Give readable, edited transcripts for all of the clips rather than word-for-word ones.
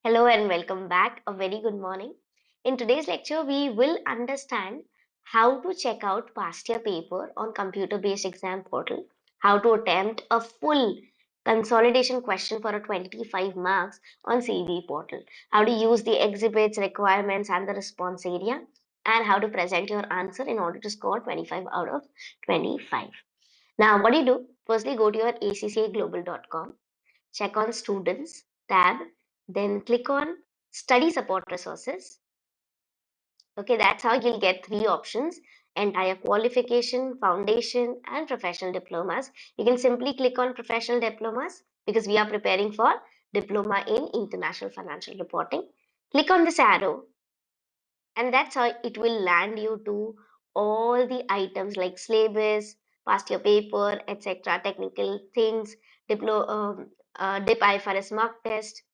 Hello and welcome back. A very good morning. In today's lecture, we will understand how to check out past year paper on computer-based exam portal, how to attempt a full consolidation question for a 25 marks on CBE portal, how to use the exhibits, requirements, and the response area, and how to present your answer in order to score 25 out of 25. Now, what do you do? Firstly, go to your accaglobal.com, check on Students tab, then click on Study Support Resources. Okay, that's how you'll get three options: entire qualification, foundation, and professional diplomas. You can simply click on professional diplomas because we are preparing for diploma in international financial reporting. Click on this arrow, and that's how it will land you to all the items like syllabus, past year paper, etc., technical things, DIP IFRS mark test.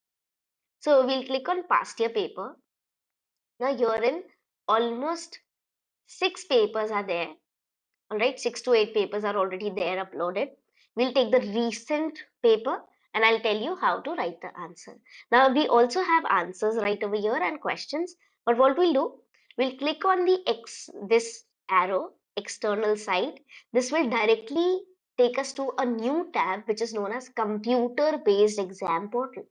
So we'll click on past year paper. Now herein almost six papers are there. All right, 6 to 8 papers are already there uploaded. We'll take the recent paper and I'll tell you how to write the answer. Now we also have answers right over here and questions. But what we'll do, we'll click on this arrow, external site. This will directly take us to a new tab which is known as computer based exam portal.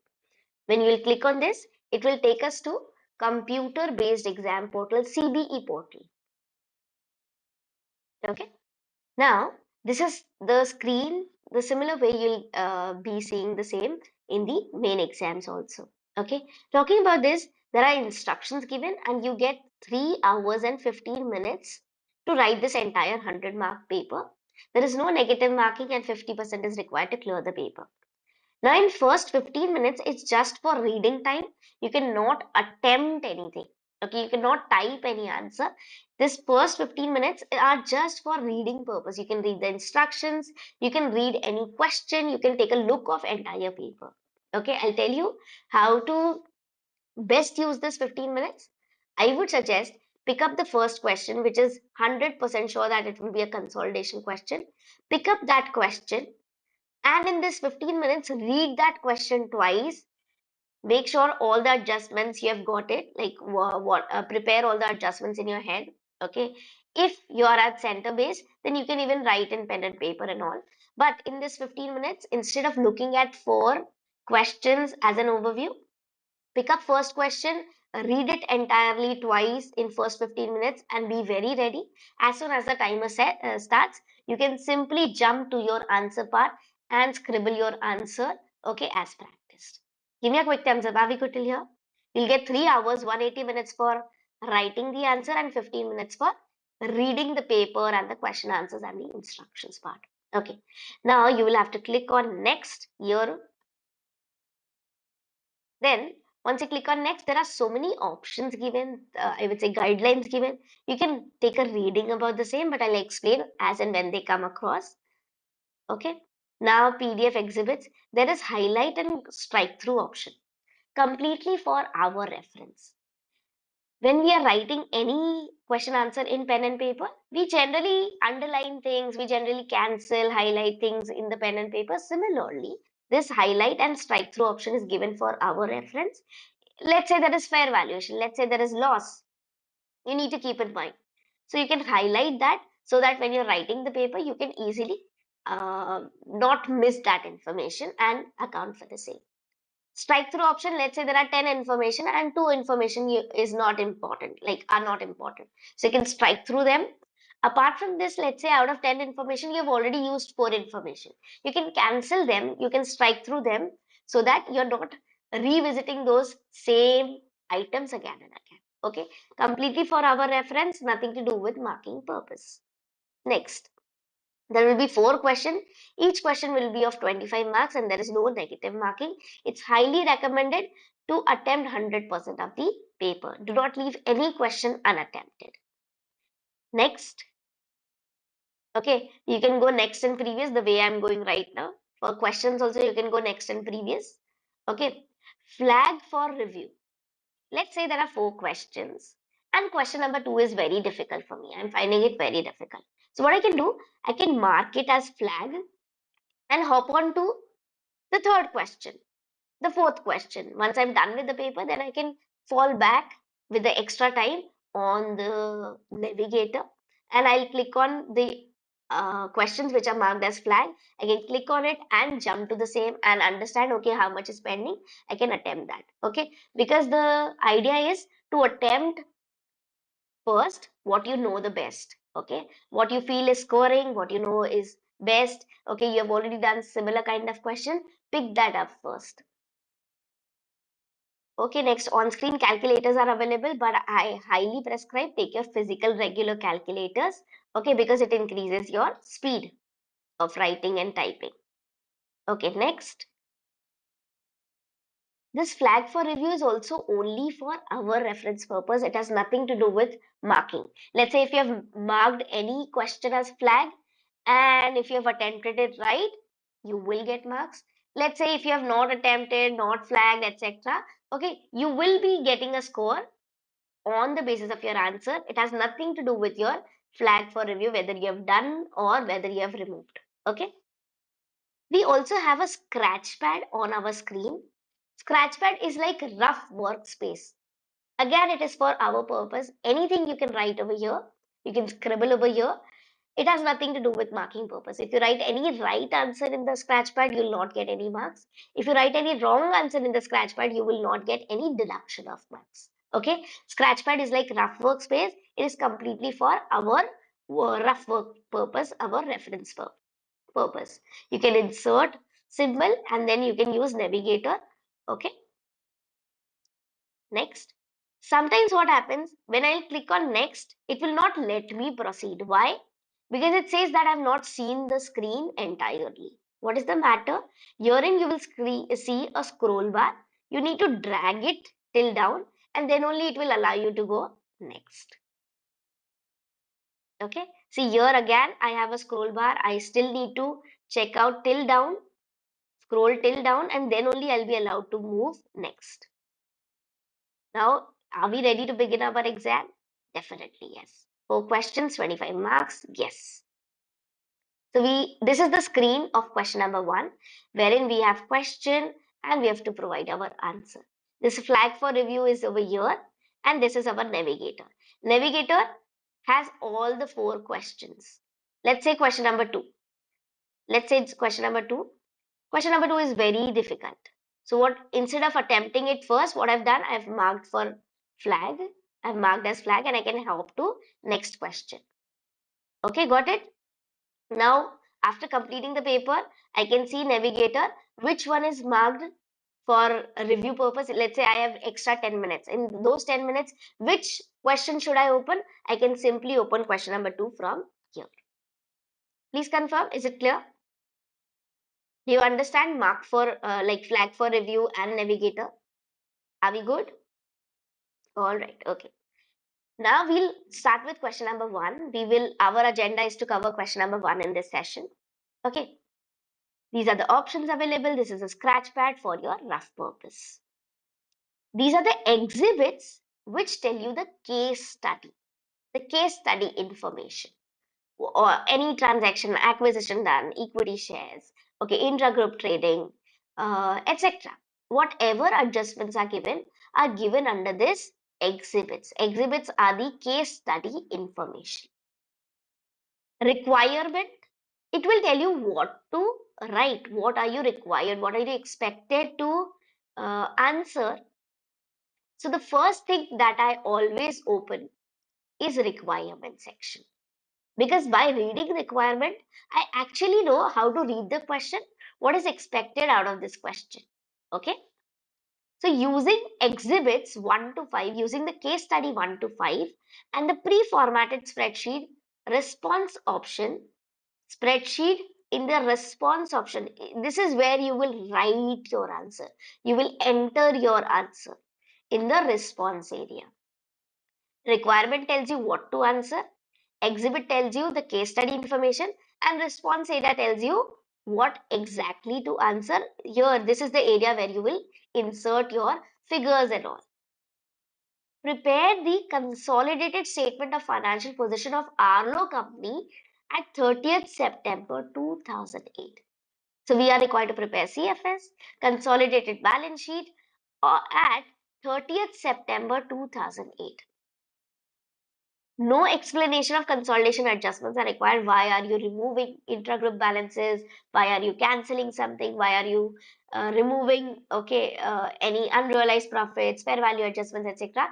When you will click on this, it will take us to computer based exam portal, CBE portal. Okay. Now, this is the screen, the similar way you'll be seeing the same in the main exams also. Okay. Talking about this, there are instructions given and you get 3 hours and 15 minutes to write this entire 100-mark paper. There is no negative marking and 50% is required to clear the paper. Now, in first 15 minutes, it's just for reading time. You cannot attempt anything. Okay, you cannot type any answer. This first 15 minutes are just for reading purpose. You can read the instructions, you can read any question, you can take a look of entire paper. Okay, I'll tell you how to best use this 15 minutes. I would suggest pick up the first question, which is 100% sure that it will be a consolidation question. Pick up that question and in this 15 minutes, read that question twice. Make sure all the adjustments you have got it, like prepare all the adjustments in your head. Okay. If you are at center base, then you can even write in pen and paper and all. But in this 15 minutes, instead of looking at four questions as an overview, pick up first question, read it entirely twice in first 15 minutes and be very ready. As soon as the starts, you can simply jump to your answer part and scribble your answer, okay, as practiced. Give me a quick thumbs up. Are we good till here? You'll get 3 hours, 180 minutes for writing the answer and 15 minutes for reading the paper and the question answers and the instructions part. Okay. Now you will have to click on next here. Then once you click on next, there are so many options given, I would say guidelines given. You can take a reading about the same, but I'll explain as and when they come across. Okay. Now PDF exhibits, there is highlight and strike through option completely for our reference. When we are writing any question answer in pen and paper, we generally underline things, we generally cancel, highlight things in the pen and paper. Similarly, this highlight and strike through option is given for our reference. Let's say there is fair valuation, let's say there is loss. You need to keep in mind. So you can highlight that so that when you're writing the paper, you can easily not miss that information and account for the same. Strike through option, let's say there are 10 information and 2 information is not important, like are not important. So you can strike through them. Apart from this, let's say out of 10 information, you've already used 4 information. You can cancel them, you can strike through them so that you're not revisiting those same items again and again. Okay, completely for our reference, nothing to do with marking purpose. Next. There will be 4 questions. Each question will be of 25 marks and there is no negative marking. It's highly recommended to attempt 100% of the paper. Do not leave any question unattempted. Next. Okay, you can go next and previous the way I'm going right now. For questions also, you can go next and previous. Okay, flag for review. Let's say there are 4 questions and question number 2 is very difficult for me. I'm finding it very difficult. So what I can do, I can mark it as flag and hop on to the third question. the fourth question. Once I'm done with the paper, then I can fall back with the extra time on the navigator, and I'll click on the questions which are marked as flag. I can click on it and jump to the same and understand, okay, how much is pending. I can attempt that, okay, because the idea is to attempt first what you know the best, okay, what you feel is scoring, what you know is best, okay, you have already done similar kind of question, pick that up first. Okay, next, on-screen calculators are available, but I highly prescribe take your physical regular calculators, okay, because it increases your speed of writing and typing. Okay, next, this flag for review is also only for our reference purpose. It has nothing to do with marking. Let's say if you have marked any question as flag and if you have attempted it right, you will get marks. Let's say if you have not attempted, not flagged, etc., okay, you will be getting a score on the basis of your answer. It has nothing to do with your flag for review, whether you have done or whether you have removed. Okay. We also have a scratch pad on our screen. Scratch pad is like rough workspace. Again, it is for our purpose. Anything you can write over here, you can scribble over here. It has nothing to do with marking purpose. If you write any right answer in the scratch pad, you will not get any marks. If you write any wrong answer in the scratch pad, you will not get any deduction of marks. Okay, scratch pad is like rough workspace. It is completely for our rough work purpose, our reference purpose. You can insert symbol and then you can use navigator. Okay, next. Sometimes what happens when I click on next, it will not let me proceed. Why? Because it says that I have not seen the screen entirely. What is the matter? Herein you will see a scroll bar. You need to drag it till down and then only it will allow you to go next. Okay. See here again I have a scroll bar. I still need to check out till down, scroll till down, and then only I'll be allowed to move next. Now, are we ready to begin our exam? Definitely yes. 4 questions, 25 marks, yes. So this is the screen of question number 1, wherein we have question and we have to provide our answer. This flag for review is over here, and this is our navigator. Navigator has all the 4 questions. Let's say question number 2. Let's say it's question number 2. Question number 2 is very difficult. So what, instead of attempting it first, what I've done, I've marked for flag. I've marked as flag and I can hop to next question. Okay, got it? Now, after completing the paper, I can see navigator, which one is marked for a review purpose. Let's say I have extra 10 minutes. In those 10 minutes, which question should I open? I can simply open question number 2 from here. Please confirm, is it clear? Do you understand mark for like flag for review and navigator? Are we good? All right, okay. Now we'll start with question number 1. Our agenda is to cover question number 1 in this session. Okay. These are the options available. This is a scratch pad for your rough purpose. These are the exhibits which tell you the case study information, or any transaction, acquisition done, equity shares, okay, intra-group trading, etc. Whatever adjustments are given under this exhibits. Exhibits are the case study information. Requirement, it will tell you what to write, what are you required, what are you expected to answer. So the first thing that I always open is requirement section, because by reading requirement I actually know how to read the question, what is expected out of this question. Okay, so using exhibits 1 to 5, using the case study 1 to 5 and the pre-formatted spreadsheet response option, spreadsheet in the response option, this is where you will write your answer, you will enter your answer in the response area. Requirement tells you what to answer, exhibit tells you the case study information, and response area tells you what exactly to answer. Here, this is the area where you will insert your figures and all. Prepare the consolidated statement of financial position of Arlo company at 30th September 2008. So we are required to prepare CFS, consolidated balance sheet, at 30th September 2008. No explanation of consolidation adjustments are required. Why are you removing intragroup balances? Why are you cancelling something? Why are you removing, any unrealized profits, fair value adjustments, etc.?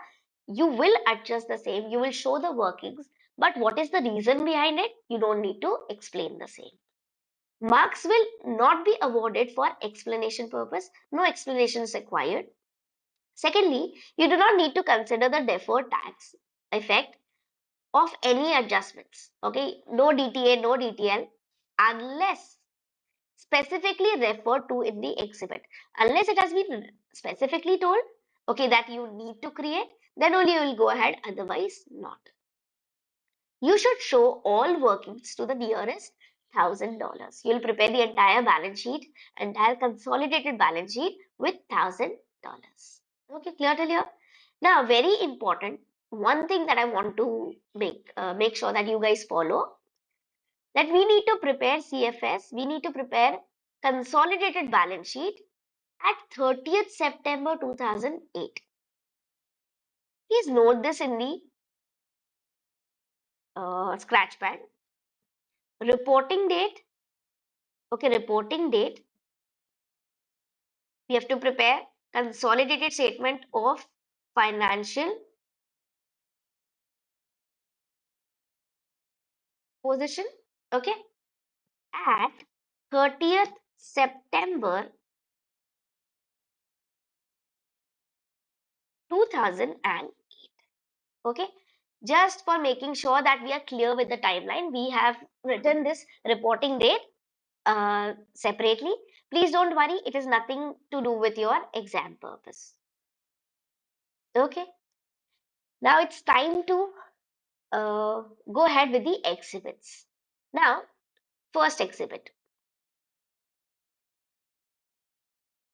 You will adjust the same. You will show the workings. But what is the reason behind it? You don't need to explain the same. Marks will not be awarded for explanation purpose. No explanation is required. Secondly, you do not need to consider the deferred tax effect of any adjustments. Okay, no DTA, no DTL, unless specifically referred to in the exhibit. Unless it has been specifically told, okay, that you need to create, then only you will go ahead, otherwise not. You should show all workings to the nearest $1,000. You'll prepare the entire balance sheet, entire consolidated balance sheet with $1,000. Okay, clear till here? Now, very important, one thing that I want to make sure that you guys follow, that we need to prepare CFS, we need to prepare consolidated balance sheet at 30th September 2008. Please note this in the scratch pad. Reporting date, okay, reporting date, we have to prepare consolidated statement of financial position, okay, at 30th September 2008. Okay, just for making sure that we are clear with the timeline, we have written this reporting date separately. Please don't worry, it is nothing to do with your exam purpose. Okay, now it's time to go ahead with the exhibits. Now, first exhibit.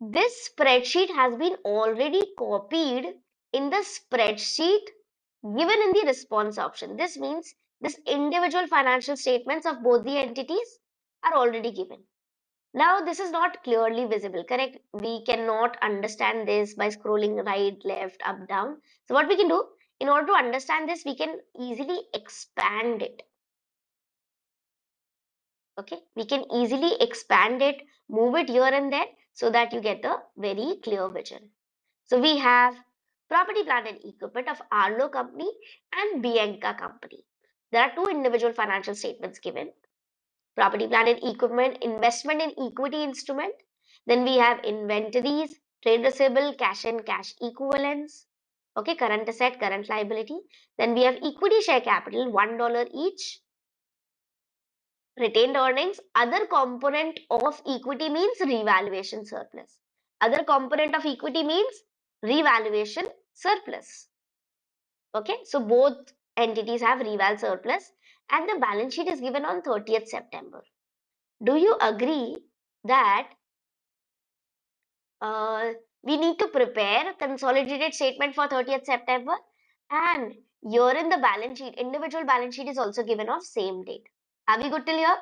This spreadsheet has been already copied in the spreadsheet given in the response option. This means this individual financial statements of both the entities are already given. Now, this is not clearly visible, correct? We cannot understand this by scrolling right, left, up, down. So what we can do, in order to understand this, we can easily expand it. Okay, we can easily expand it, move it here and there so that you get a very clear vision. So we have property, plant and equipment of Arlo company and Bianca company. There are two individual financial statements given. Property, plant and equipment, investment in equity instrument. Then we have inventories, trade receivable, cash and cash equivalents. Okay, current asset, current liability. Then we have equity share capital, $1 each. Retained earnings, other component of equity means revaluation surplus. Other component of equity means revaluation surplus. Okay, so both entities have reval surplus and the balance sheet is given on 30th September. Do you agree that we need to prepare consolidated statement for 30th September? And here in the balance sheet, individual balance sheet is also given of same date. Are we good till here?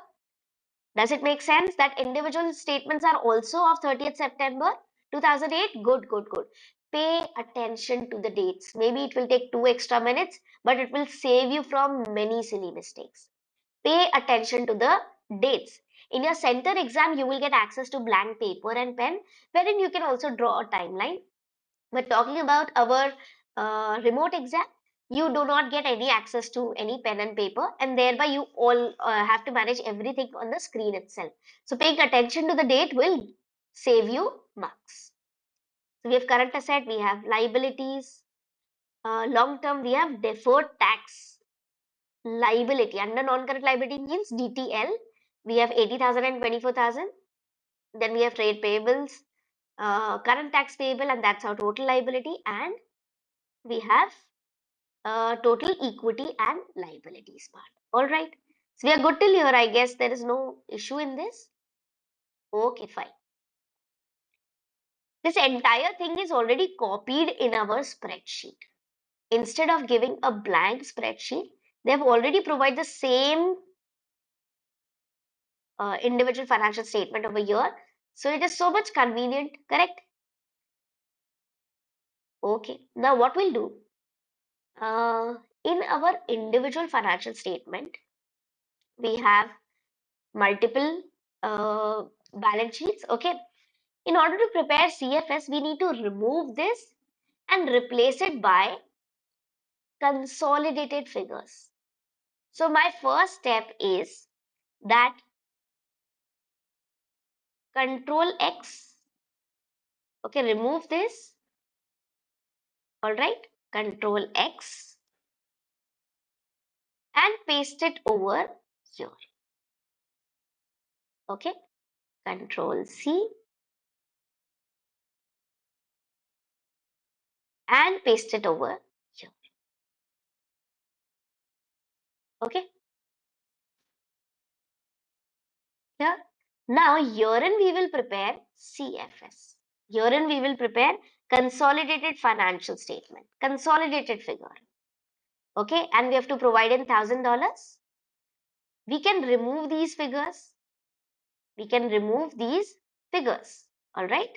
Does it make sense that individual statements are also of 30th September 2008? Good, good, good. Pay attention to the dates. Maybe it will take 2 extra minutes, but it will save you from many silly mistakes. Pay attention to the dates. In your center exam, you will get access to blank paper and pen, wherein you can also draw a timeline. But talking about our remote exam, you do not get any access to any pen and paper, and thereby you all have to manage everything on the screen itself. So paying attention to the date will save you marks. So we have current asset, we have liabilities, long term, we have deferred tax liability. Under non-current liability means DTL, we have 80,000 and 24,000. Then we have trade payables, current tax payable, and that's our total liability. And we have total equity and liabilities part. All right. So we are good till here. I guess there is no issue in this. Okay, fine. This entire thing is already copied in our spreadsheet. Instead of giving a blank spreadsheet, they have already provided the same individual financial statement over here. So it is so much convenient, correct? Okay. Now what we'll do, in our individual financial statement, we have multiple balance sheets. Okay. In order to prepare CFS, we need to remove this and replace it by consolidated figures. So my first step is that Control X. Okay, remove this. All right, Control X and paste it over here. Okay, Control C and paste it over here. Okay, here. Now herein we will prepare CFS. Herein we will prepare consolidated financial statement, consolidated figure. Okay, and we have to provide in $1,000. We can remove these figures. We can remove these figures. All right.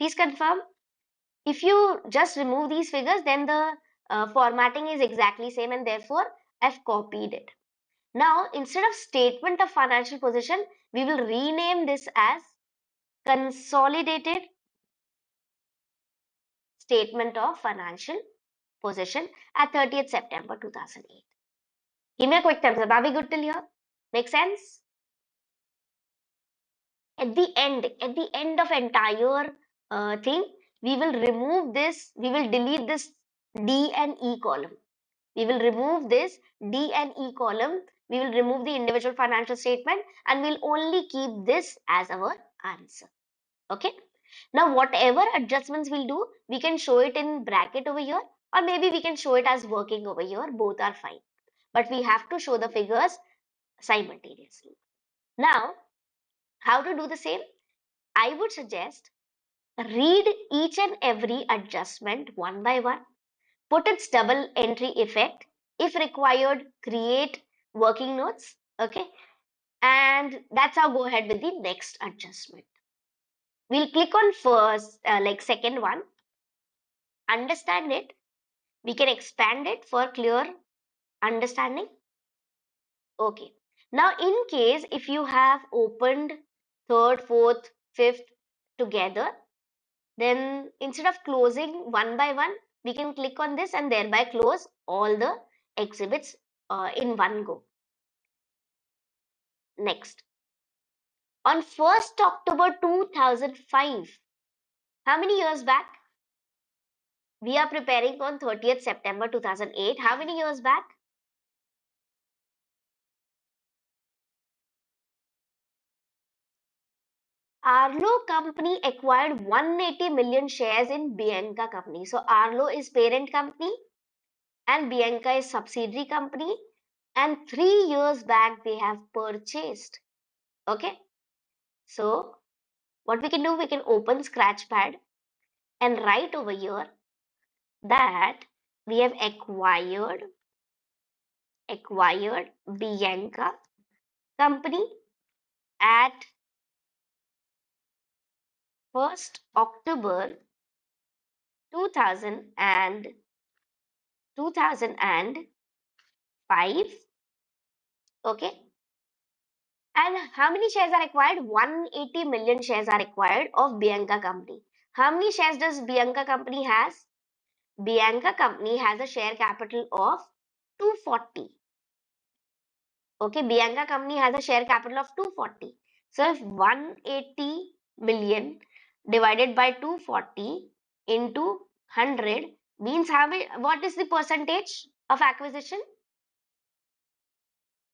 Please confirm. If you just remove these figures, then the formatting is exactly same, and therefore I've copied it. Now, instead of statement of financial position, we will rename this as consolidated statement of financial position at 30th September 2008. Give me a quick thumbs up. Are we good till here? Make sense? At the end of entire thing, we will remove this, we will delete this D and E column. We will remove this D and E column. We will remove the individual financial statement and we'll only keep this as our answer. Okay. Now, whatever adjustments we'll do, we can show it in bracket over here, or maybe we can show it as working over here. Both are fine. But we have to show the figures simultaneously. Now, how to do the same? I would suggest read each and every adjustment one by one, put its double entry effect. If required, create working notes. Okay. And that's how go ahead with the next adjustment. We'll click on first, like second one, understand it. We can expand it for clear understanding. Okay. Now, in case if you have opened third, fourth, fifth together, then instead of closing one by one, we can click on this and thereby close all the exhibits in one go. Next, on 1st October 2005, how many years back? We are preparing on 30th September 2008. How many years back? Arlo company acquired 180 million shares in Bianca company. So Arlo is parent company and Bianca is subsidiary company, and 3 years back they have purchased. Okay. So what we can do, we can open Scratchpad and write over here that we have acquired Bianca company at 1st October 2000 and 2005. Okay. And how many shares are acquired? 180 million shares are acquired of Bianca company. How many shares does Bianca company has? Bianca company has a share capital of 240. Okay, Bianca company has a share capital of 240. So if 180 million divided by 240 into 100 means what is the percentage of acquisition?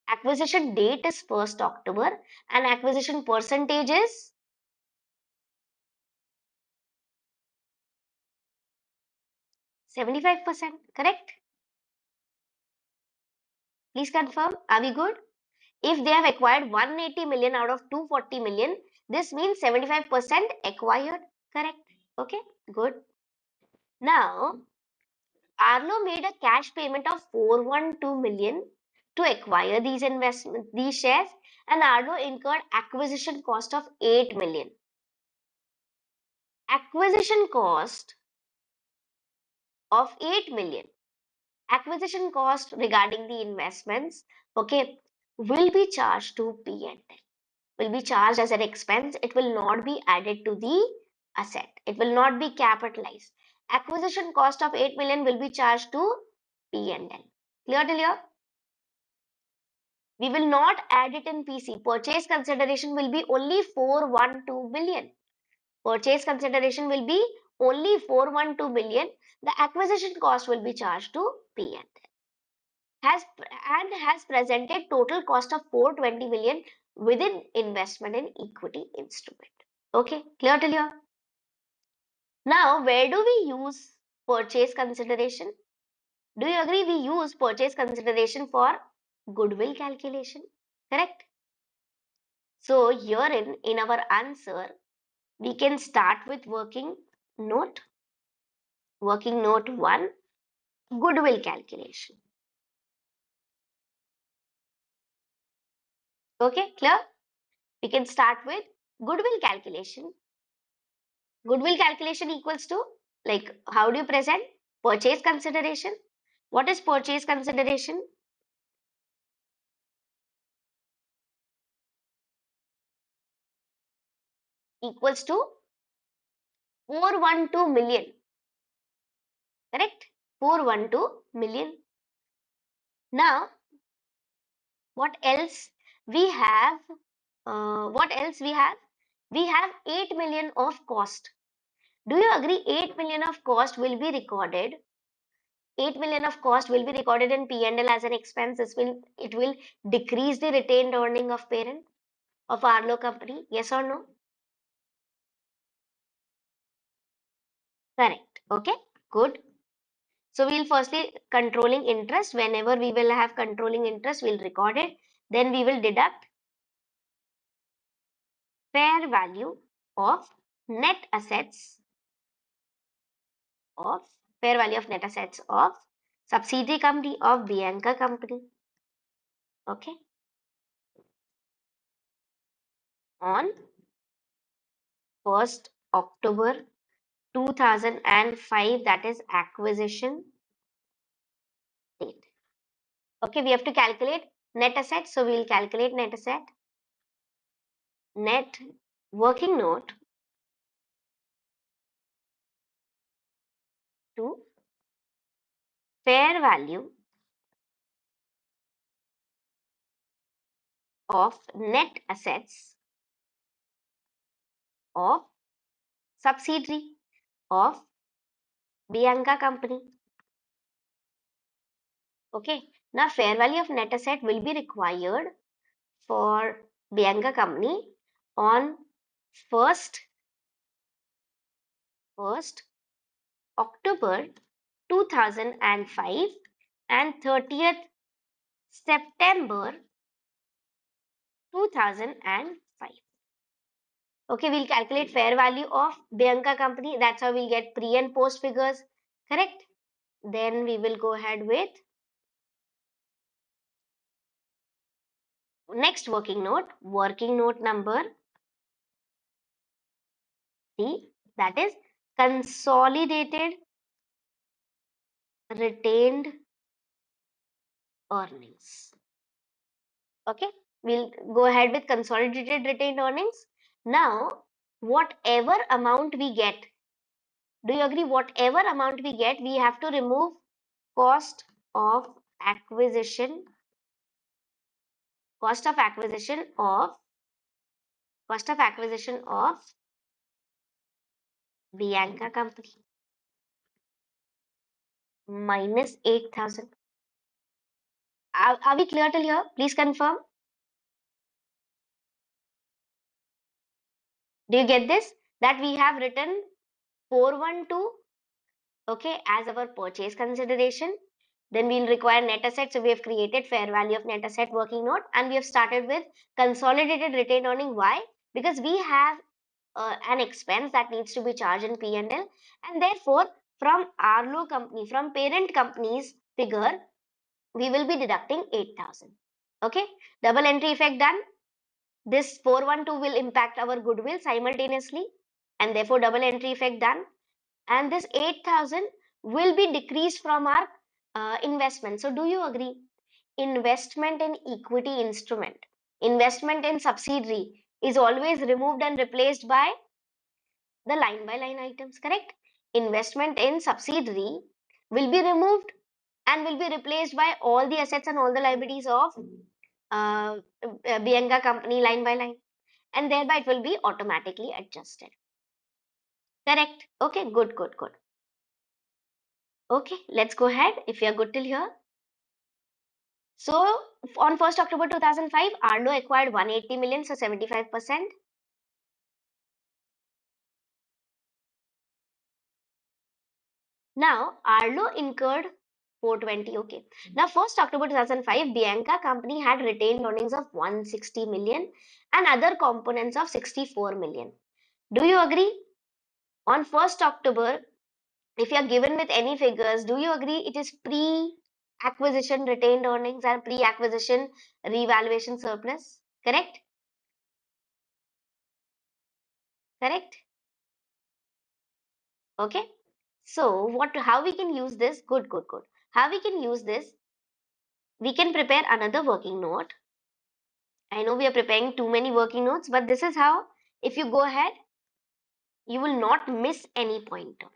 Acquisition date is 1st October and acquisition percentage is 75%, correct? Please confirm, are we good? If they have acquired 180 million out of 240 million, this means 75% acquired, correct? Okay, good. Now, Arlo made a cash payment of 412 million to acquire these shares, and Arlo incurred acquisition cost of 8 million. Acquisition cost of 8 million. Acquisition cost regarding the investments, okay, will be charged to P&L. Will be charged as an expense. It will not be added to the asset. It will not be capitalized. Acquisition cost of 8 million will be charged to P&L. Clear till here? We will not add it in PC. Purchase consideration will be only 412 million. Purchase consideration will be only 412 million. The acquisition cost will be charged to P&L. Has presented total cost of 420 million within investment in equity instrument. Okay, clear till here? Now, where do we use purchase consideration? Do you agree we use purchase consideration for goodwill calculation? Correct? So, herein in our answer, we can start with working note. Working note 1, goodwill calculation. Okay, clear? We can start with goodwill calculation. Goodwill calculation equals to, like, how do you present? Purchase consideration. What is purchase consideration? Equals to 412 million. Correct? 412 million. Now, what else we have? What else we have? We have 8 million of cost. Do you agree 8 million of cost will be recorded? 8 million of cost will be recorded in P&L as an expense. It will decrease the retained earning of parent of Arlo company. Yes or no? Correct. Okay. Good. So we'll firstly controlling interest. Whenever we will have controlling interest, we'll record it. Then we will deduct fair value of net assets of fair value of net assets of subsidiary company of Bianca company. Okay. On 1st October 2005, that is acquisition date. Okay, we have to calculate net asset. So we'll calculate net asset. Net working note to fair value of net assets of subsidiary of Bianca company. Okay, now fair value of net asset will be required for Bianca company on 1st October 2005 and 30th September 2005. Okay, we'll calculate fair value of Bianca company. That's how we'll get pre and post figures. Correct? Then we will go ahead with next working note number 3, that is consolidated retained earnings. Okay, we'll go ahead with consolidated retained earnings. Now, whatever amount we get, do you agree? Whatever amount we get, we have to remove cost of acquisition, cost of acquisition of Bianca company minus 8,000. Are we clear till here? Please confirm. Do you get this? That we have written 412, okay, as our purchase consideration. Then we'll require net asset. So we have created fair value of net asset working note, and we have started with consolidated retained earning. Why? Because we have an expense that needs to be charged in P&L, and therefore from Arlo company, from parent company's figure, we will be deducting 8,000. Okay, double entry effect done. This 412 will impact our goodwill simultaneously, and therefore double entry effect done. And this 8,000 will be decreased from our investment. So do you agree? Investment in equity instrument, investment in subsidiary is always removed and replaced by the line by line items, correct? Investment in subsidiary will be removed and will be replaced by all the assets and all the liabilities of Bianca company line by line, and thereby it will be automatically adjusted. Correct? Okay, good, good, good. Okay, let's go ahead if you are good till here. So on 1st October 2005, Arlo acquired 180 million, so 75%. Now Arlo incurred 420. Okay. Now 1st October 2005, Bianca company had retained earnings of 160 million and other components of 64 million. Do you agree? On 1st October, if you are given with any figures, do you agree it is pre-acquisition retained earnings and pre-acquisition revaluation surplus? Correct? Correct? Okay. So how we can use this? Good, good, good. How we can use this? We can prepare another working note. I know we are preparing too many working notes, but this is how, if you go ahead, you will not miss any pointer.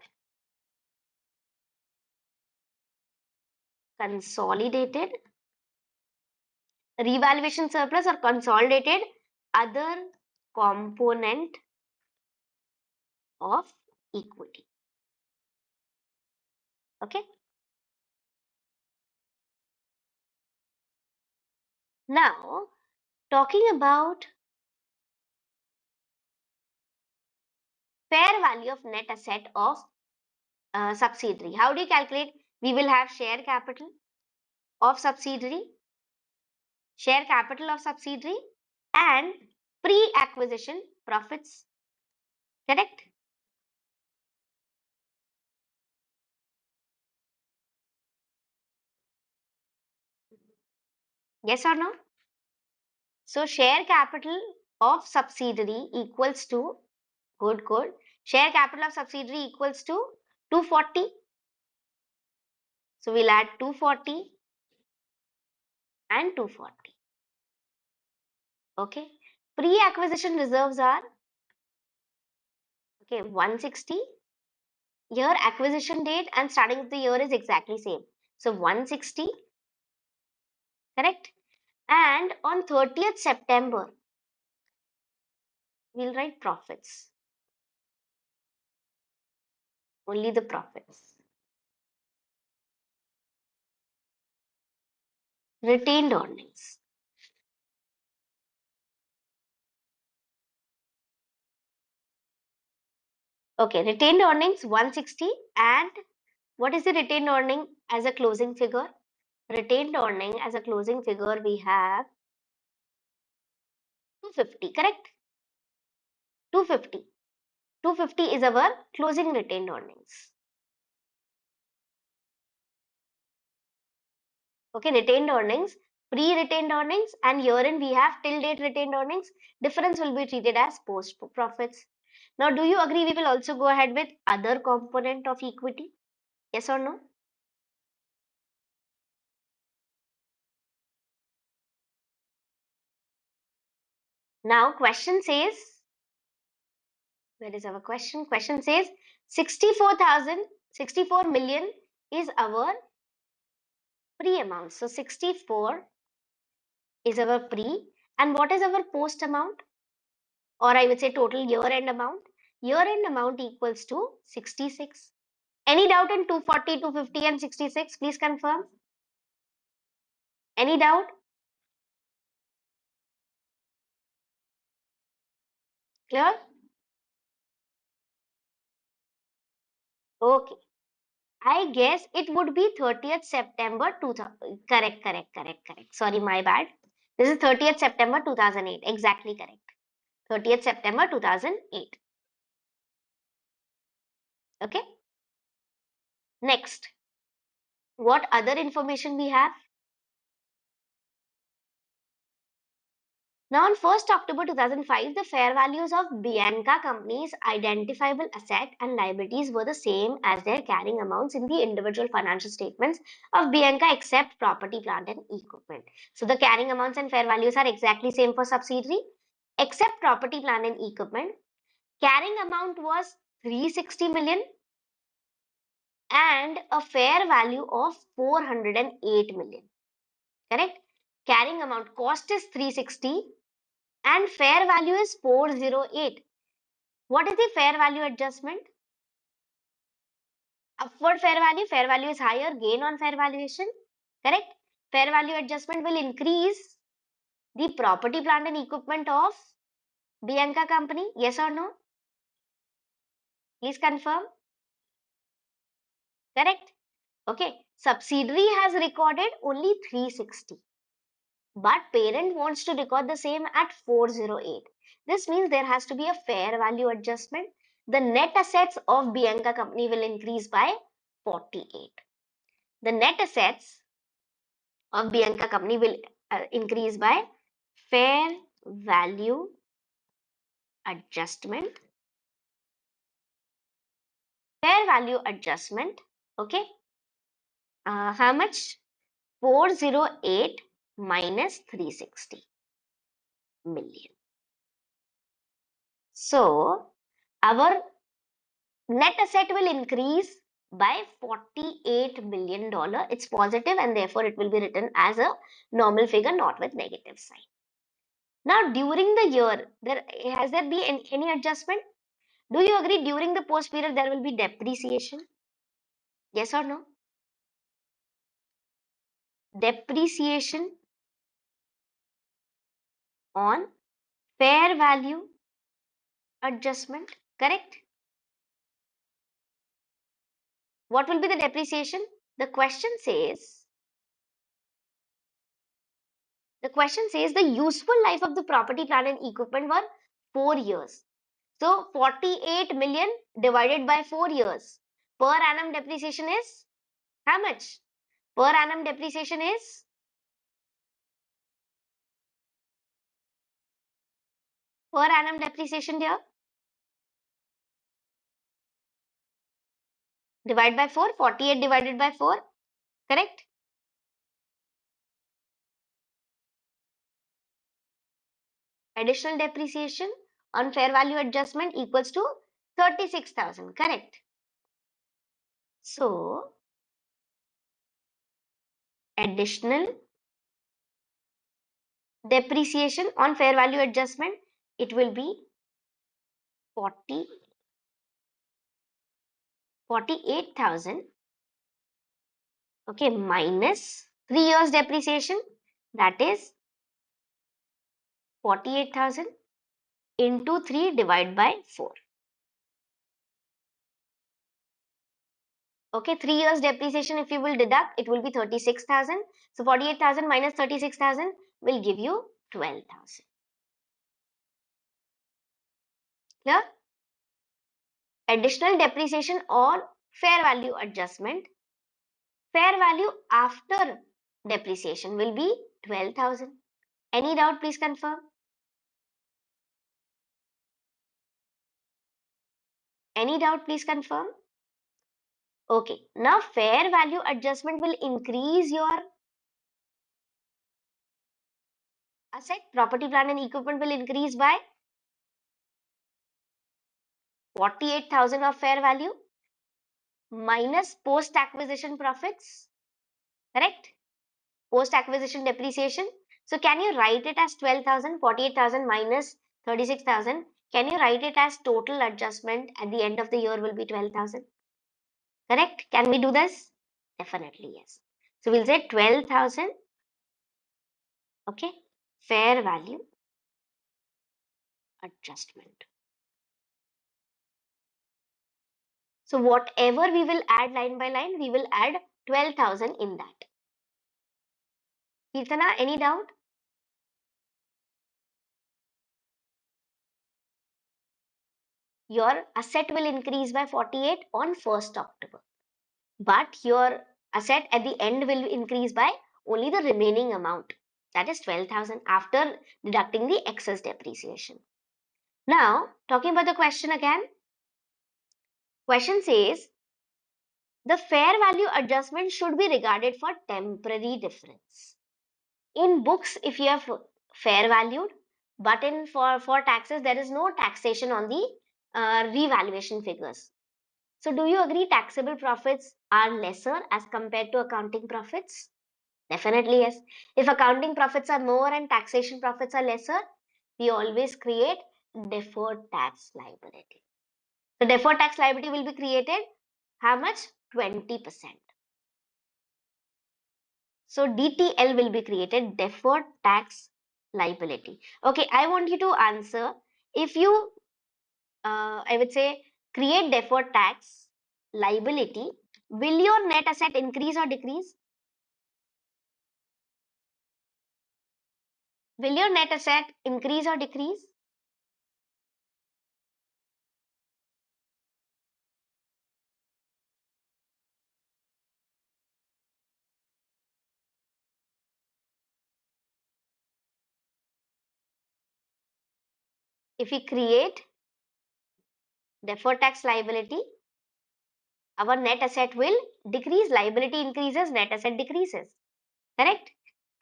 Consolidated revaluation surplus or consolidated other component of equity. Okay. Now, talking about fair value of net asset of subsidiary. How do you calculate? We will have share capital of subsidiary, and pre-acquisition profits. Correct? Yes or no? So share capital of subsidiary equals to, good, good. Share capital of subsidiary equals to 240. So we'll add 240 and 240. Okay. Pre-acquisition reserves are, okay, 160. Here acquisition date and starting of the year is exactly same. So 160, correct? And on 30th September, we'll write profits. Only the profits. Retained earnings. Okay, retained earnings 160, and what is the retained earning as a closing figure? Retained earning as a closing figure we have 250, correct? 250. 250 is our closing retained earnings. Okay, retained earnings, pre-retained earnings, and herein we have till date retained earnings. Difference will be treated as post profits. Now, do you agree we will also go ahead with other component of equity? Yes or no? Now, question says, where is our question? Question says 64 million is our pre amount. So 64 is our pre, and what is our post amount? Or I would say total year end amount. Year end amount equals to 66. Any doubt in 240, 250 and 66? Please confirm. Any doubt? Clear? Okay. I guess it would be 30th September 2000. Correct, correct, correct, correct. Sorry, my bad. This is 30th September 2008. Exactly correct. 30th September 2008. Okay. Next, what other information we have? Now, on 1st October 2005, the fair values of Bianca Company's identifiable asset and liabilities were the same as their carrying amounts in the individual financial statements of Bianca except property, plant and equipment. So, the carrying amounts and fair values are exactly same for subsidiary except property, plant and equipment. Carrying amount was 360 million and a fair value of 408 million. Correct? Carrying amount cost is 360 and fair value is 408. What is the fair value adjustment? Upward fair value is higher, gain on fair valuation. Correct? Fair value adjustment will increase the property, plant and equipment of Bianca company. Yes or no? Please confirm. Correct? Okay. Subsidiary has recorded only 360. But parent wants to record the same at 408. This means there has to be a fair value adjustment. The net assets of Bianca company will increase by 48. The net assets of Bianca company will increase by fair value adjustment. Fair value adjustment. Okay. How much? 408 minus 360 million. So, our net asset will increase by $48 million. It's positive and therefore it will be written as a normal figure, not with negative sign. Now, during the year, has there been any adjustment? Do you agree during the post period there will be depreciation? Yes or no? Depreciation on fair value adjustment, correct? What will be the depreciation? The question says the useful life of the property, plant and equipment were 4 years. So 48 million divided by 4 years. Per annum depreciation is how much? Per annum depreciation is per annum depreciation here. Divide by 4, 48 divided by 4, correct? Additional depreciation on fair value adjustment equals to 36,000, correct? So, additional depreciation on fair value adjustment, it will be 48,000, okay, minus 3 years depreciation, that is 48,000 into 3 divided by 4. Okay, 3 years depreciation if you will deduct, it will be 36,000. So 48,000 minus 36,000 will give you 12,000. Clear? Additional depreciation or fair value adjustment. Fair value after depreciation will be 12,000. Any doubt, please confirm. Any doubt, please confirm. Okay, now fair value adjustment will increase your asset, property, plant and equipment will increase by 48,000 of fair value minus post acquisition profits, correct? Post acquisition depreciation. So can you write it as 12,000, 48,000 minus 36,000? Can you write it as total adjustment at the end of the year will be 12,000? Correct? Can we do this? Definitely yes. So we'll say 12,000, okay, fair value adjustment. So whatever we will add line by line, we will add 12,000 in that. Kirtana, any doubt? Your asset will increase by 48 on 1st October. But your asset at the end will increase by only the remaining amount. That is 12,000 after deducting the excess depreciation. Now, talking about the question again. Question says, the fair value adjustment should be regarded for temporary difference. In books, if you have fair valued, but for taxes, there is no taxation on the revaluation figures. So do you agree taxable profits are lesser as compared to accounting profits? Definitely yes. If accounting profits are more and taxation profits are lesser, we always create deferred tax liability. The deferred tax liability will be created how much? 20%. So DTL will be created, deferred tax liability. Okay, I want you to answer. If you, I would say, create deferred tax liability, will your net asset increase or decrease? Will your net asset increase or decrease? If we create deferred tax liability, our net asset will decrease. Liability increases, net asset decreases. Correct?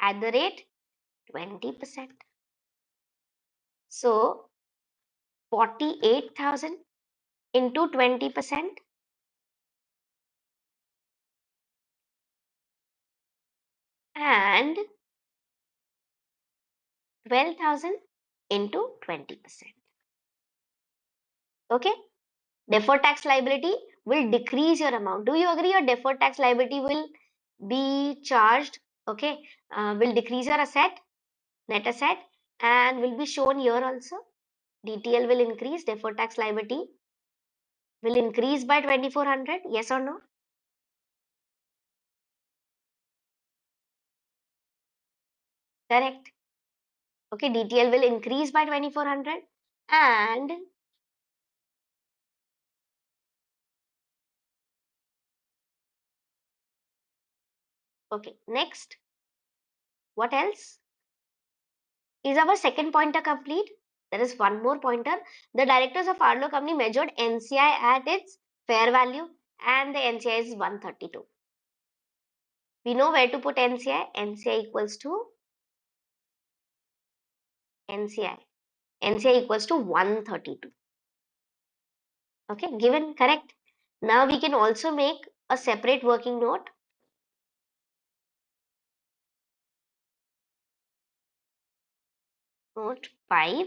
At the rate 20%. So 48,000 into 20% and 12,000 into 20%. Okay? Deferred tax liability will decrease your amount. Do you agree your deferred tax liability will be charged? Okay? Will decrease your asset, net asset, and will be shown here also. DTL will increase, deferred tax liability will increase by 2400. Yes or no? Correct. Okay, DTL will increase by 2400 and okay, next, what else? Is our second pointer complete? There is one more pointer. The directors of Arlo company measured NCI at its fair value and the NCI is 132. We know where to put NCI. NCI equals to NCI. NCI equals to 132. Okay, given correct. Now we can also make a separate working note. Note 5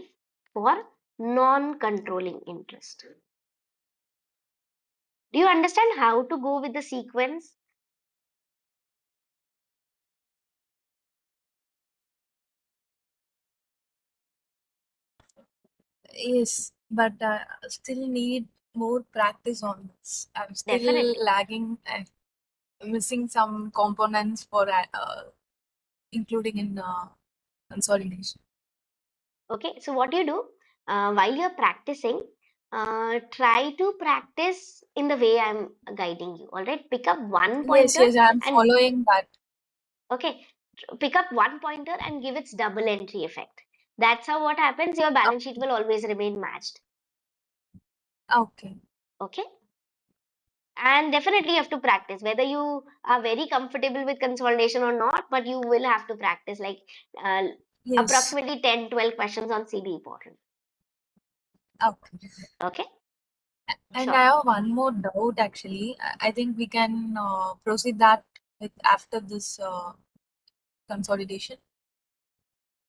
for non-controlling interest. Do you understand how to go with the sequence? Yes, but I still need more practice on this. I'm still Definitely. lagging and missing some components for including in consolidation. Okay, so what you do while you're practicing, try to practice in the way I'm guiding you. All right, pick up one Yes, pointer yes, I'm and following that. okay, pick up one pointer and give its double entry effect. That's how what happens. Your balance sheet will always remain matched. Okay. Okay, and definitely you have to practice whether you are very comfortable with consolidation or not. But you will have to practice like uh, Yes. approximately 10-12 questions on CBE portal. Okay. Okay, And I sure. have one more doubt actually. I think we can proceed that with after this consolidation.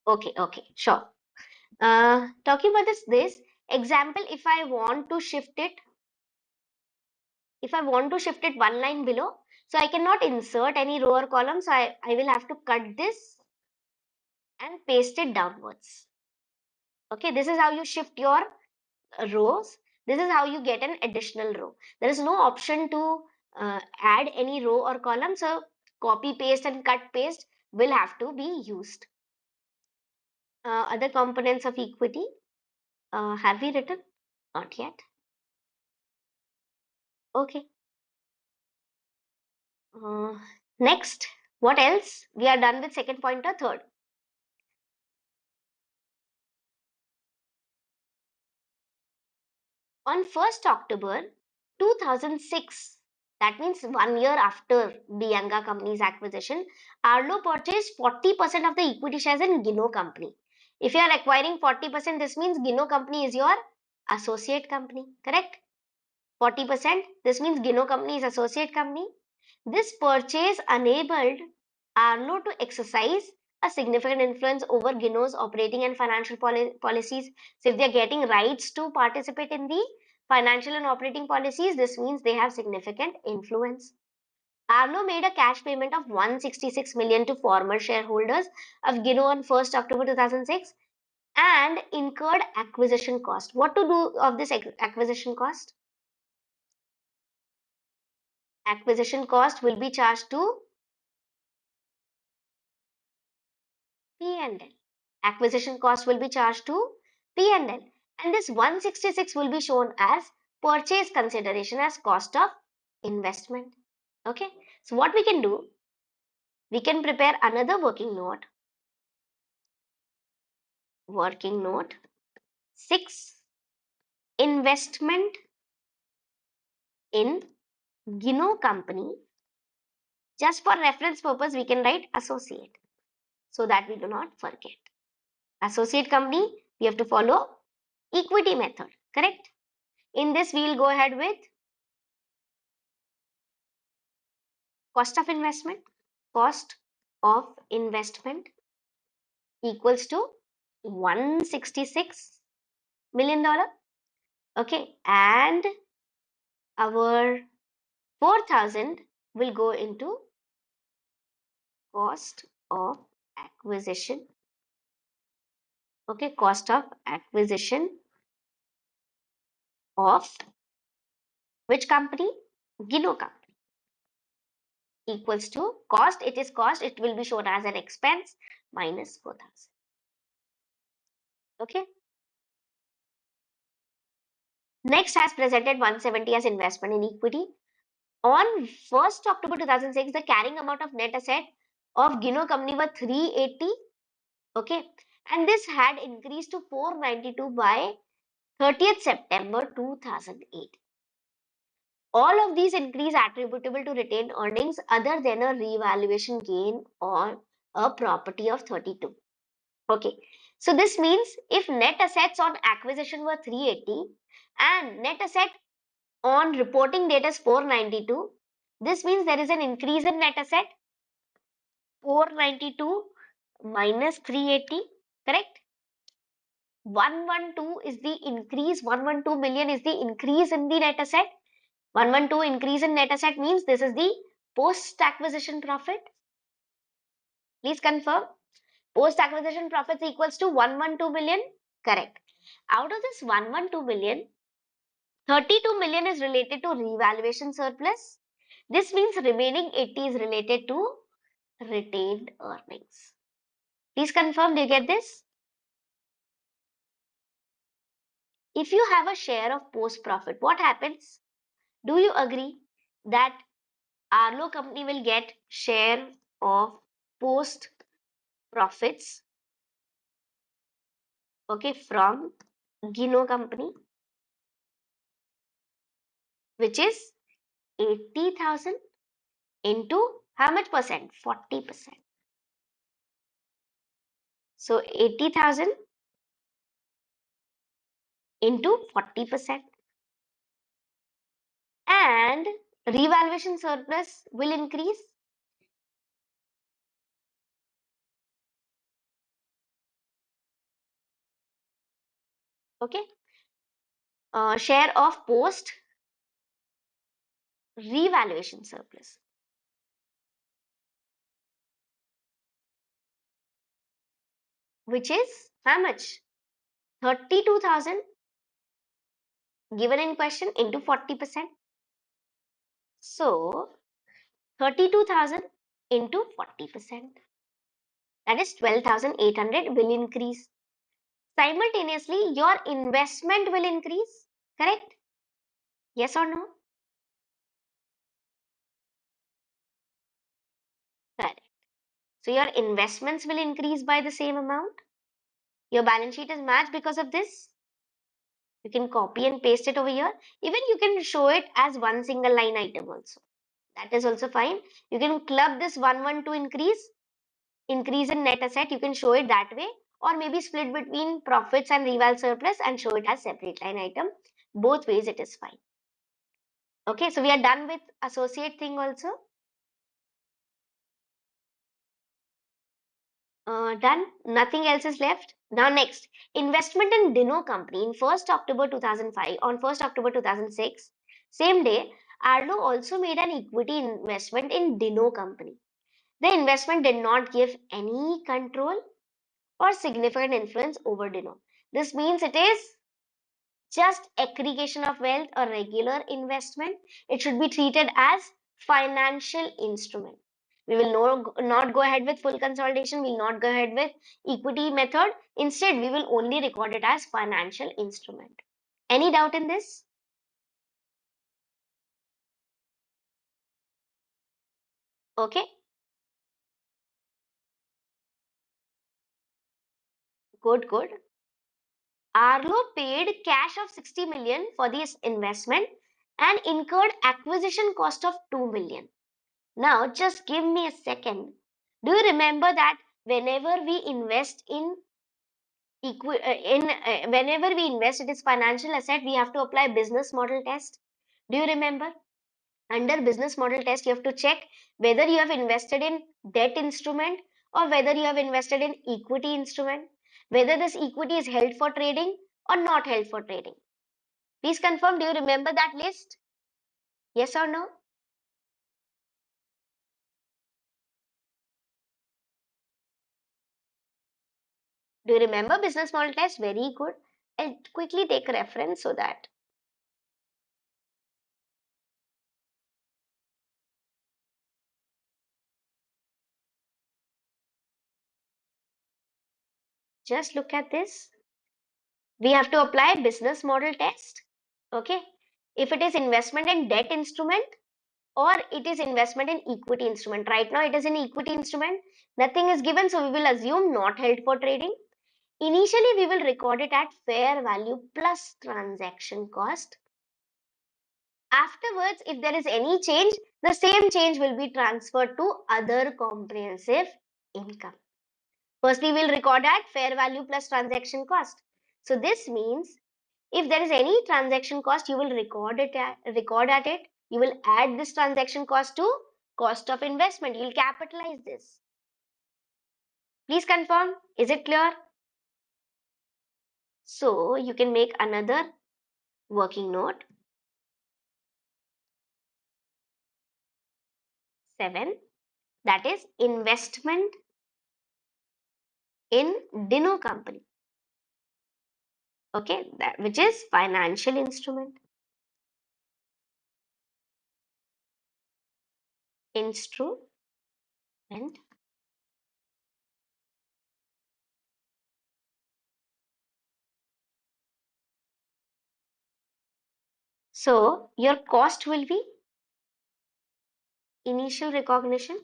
Okay, okay, sure. Talking about this example, if I want to shift it one line below, so I cannot insert any row or column, so I will have to cut this and paste it downwards. Okay, this is how you shift your rows. This is how you get an additional row. There is no option to add any row or column, so copy paste and cut paste will have to be used. Other components of equity, have we written? Not yet. Okay. Uh, Next, what else? We are done with second pointer, third. On 1st October 2006, that means 1 year after Bianca company's acquisition, Arlo purchased 40% of the equity shares in Gino company. If you are acquiring 40%, this means Gino company is your associate company, correct? 40%, this means Gino company is associate company. This purchase enabled Arlo to exercise a significant influence over Gino's operating and financial policies. So, if they are getting rights to participate in the financial and operating policies, this means they have significant influence. Arlo made a cash payment of 166 million to former shareholders of Gino on 1st October 2006 and incurred acquisition cost. What to do of this acquisition cost? Acquisition cost will be charged to P&L. Acquisition cost will be charged to P&L. And this 166 will be shown as purchase consideration as cost of investment. Okay. So what we can do, we can prepare another working note. Working note 6. Investment in Gino company. Just for reference purpose, we can write associate so that we do not forget. Associate company, we have to follow equity method, correct? In this, we will go ahead with cost of investment. Cost of investment equals to $166 million. Okay, and our 4,000 will go into cost of acquisition. Okay, cost of acquisition of which company? Gino company. Equals to cost, it is cost, it will be shown as an expense minus 4,000. Okay. Next has presented 170 as investment in equity. On 1st October 2006, the carrying amount of net asset of Gino company was 380. Okay. And this had increased to 492 by 30th September 2008. All of these increase attributable to retained earnings other than a revaluation gain on a property of 32. Okay. So this means if net assets on acquisition were 380 and net asset on reporting date is 492, this means there is an increase in net asset 492 minus 380, correct? 112 is the increase, 112 million is the increase in the net asset. 112 increase in net asset means this is the post acquisition profit. Please confirm. Post acquisition profits equals to 112 million, correct? Out of this 112 million, 32 million is related to revaluation surplus. This means remaining 80 is related to retained earnings. Please confirm, do you get this? If you have a share of post profit, what happens? Do you agree that Arlo company will get share of post profits, okay, from Gino company, which is 80,000 into how much percent? 40%. So 80,000 into 40%. And revaluation surplus will increase. Okay. Share of post revaluation surplus, which is how much? 32,000 given in question into 40%. So 32,000 into 40%. That is 12,800 will increase. Simultaneously, your investment will increase. Correct? Yes or no? Correct. So your investments will increase by the same amount. Your balance sheet is matched because of this. You can copy and paste it over here. Even you can show it as one single line item also. That is also fine. You can club this 112 increase in net asset. You can show it that way, or maybe split between profits and reval surplus and show it as separate line item. Both ways it is fine. Okay, so we are done with associate thing also. Done. Nothing else is left. Now next, investment in Dino company in 1st October 2005. On 1st October 2006, same day, Arlo also made an equity investment in Dino company. The investment did not give any control or significant influence over Dino. This means it is just aggregation of wealth or regular investment. It should be treated as financial instrument. We will not go ahead with full consolidation. We will not go ahead with equity method. Instead, we will only record it as financial instrument. Any doubt in this? Okay, good, good. Arlo paid cash of 60 million for this investment and incurred acquisition cost of 2 million. Now, just give me a second. Do you remember that whenever we invest in whenever we invest it is financial asset, we have to apply business model test? Do you remember? Under business model test, you have to check whether you have invested in debt instrument or whether you have invested in equity instrument, whether this equity is held for trading or not held for trading. Please confirm. Do you remember that list? Yes or no? Do you remember business model test? Very good. I'll quickly take a reference so that just look at this. We have to apply business model test. Okay. If it is investment in debt instrument or it is investment in equity instrument. Right now it is in equity instrument. Nothing is given, so we will assume not held for trading. Initially, we will record it at fair value plus transaction cost. Afterwards, if there is any change, the same change will be transferred to other comprehensive income. Firstly, we'll record at fair value plus transaction cost. So this means if there is any transaction cost, you will record at it. You will add this transaction cost to cost of investment. You will capitalize this. Please confirm. Is it clear? So you can make another working note. 7. That is investment in Dino company. Okay, that which is financial instrument. Instrument. So your cost will be initial recognition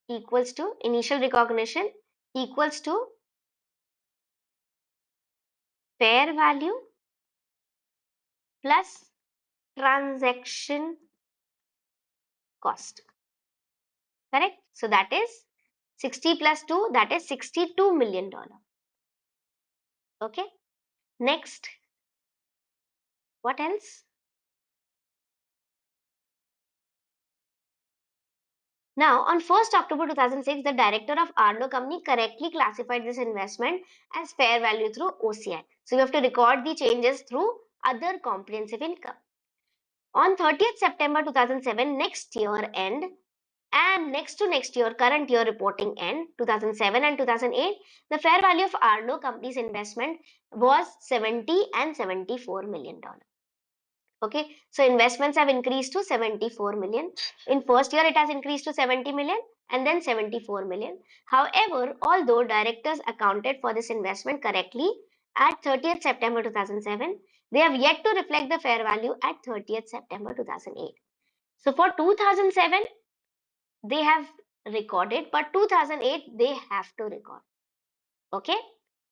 equals to initial recognition equals to fair value plus transaction cost. Correct? So that is 60 plus 2, that is $62 million. Okay. Next, what else? Now, on 1st October 2006, the director of Arlo company correctly classified this investment as fair value through OCI. So, we have to record the changes through other comprehensive income. On 30th September 2007, next year end, and next to next year, current year reporting end, 2007 and 2008, the fair value of Arlo company's investment was $70 and $74 million. Okay, so investments have increased to 74 million. In first year, it has increased to 70 million and then 74 million. However, although directors accounted for this investment correctly at 30th September 2007, they have yet to reflect the fair value at 30th September 2008. So for 2007, they have recorded, but 2008 they have to record. Okay,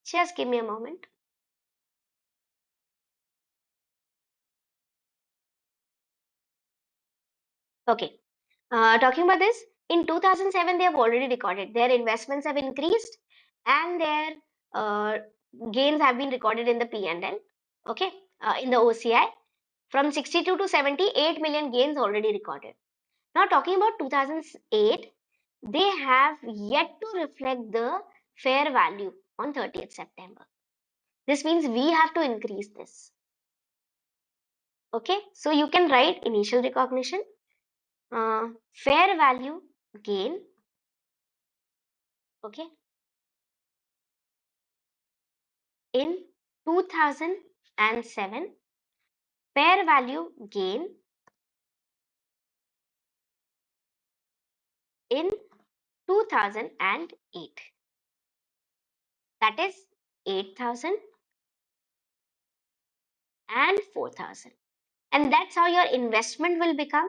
just give me a moment. Okay, talking about this, in 2007 they have already recorded. Their investments have increased and their uh, gains have been recorded in the P&L. Okay, in the OCI from 62 to 78 million gains already recorded. Now talking about 2008, they have yet to reflect the fair value on 30th September. This means we have to increase this. Okay, so you can write initial recognition, fair value gain. Okay, in 2007, fair value gain in 2008. That is 8,000 and 4,000. And that's how your investment will become.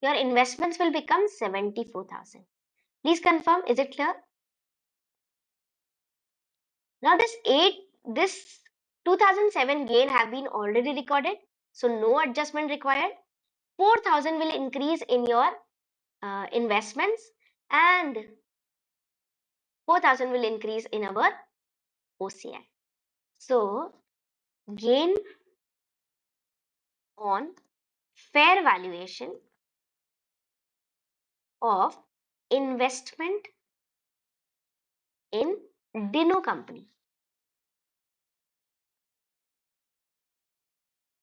Your investments will become 74,000. Please confirm, is it clear? Now this 2007 gain have been already recorded, so no adjustment required. 4,000 will increase in your investments and 4,000 will increase in our OCI. So gain on fair valuation of investment in Dino company.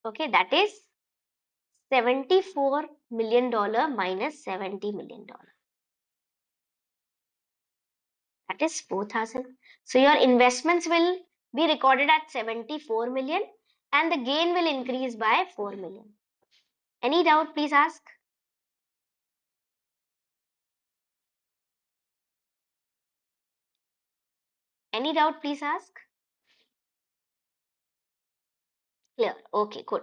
Okay, that is $74 million minus $70 million. That is 4,000. So your investments will be recorded at 74 million and the gain will increase by 4 million. Any doubt, please ask. Any doubt, please ask. Clear. Okay, good.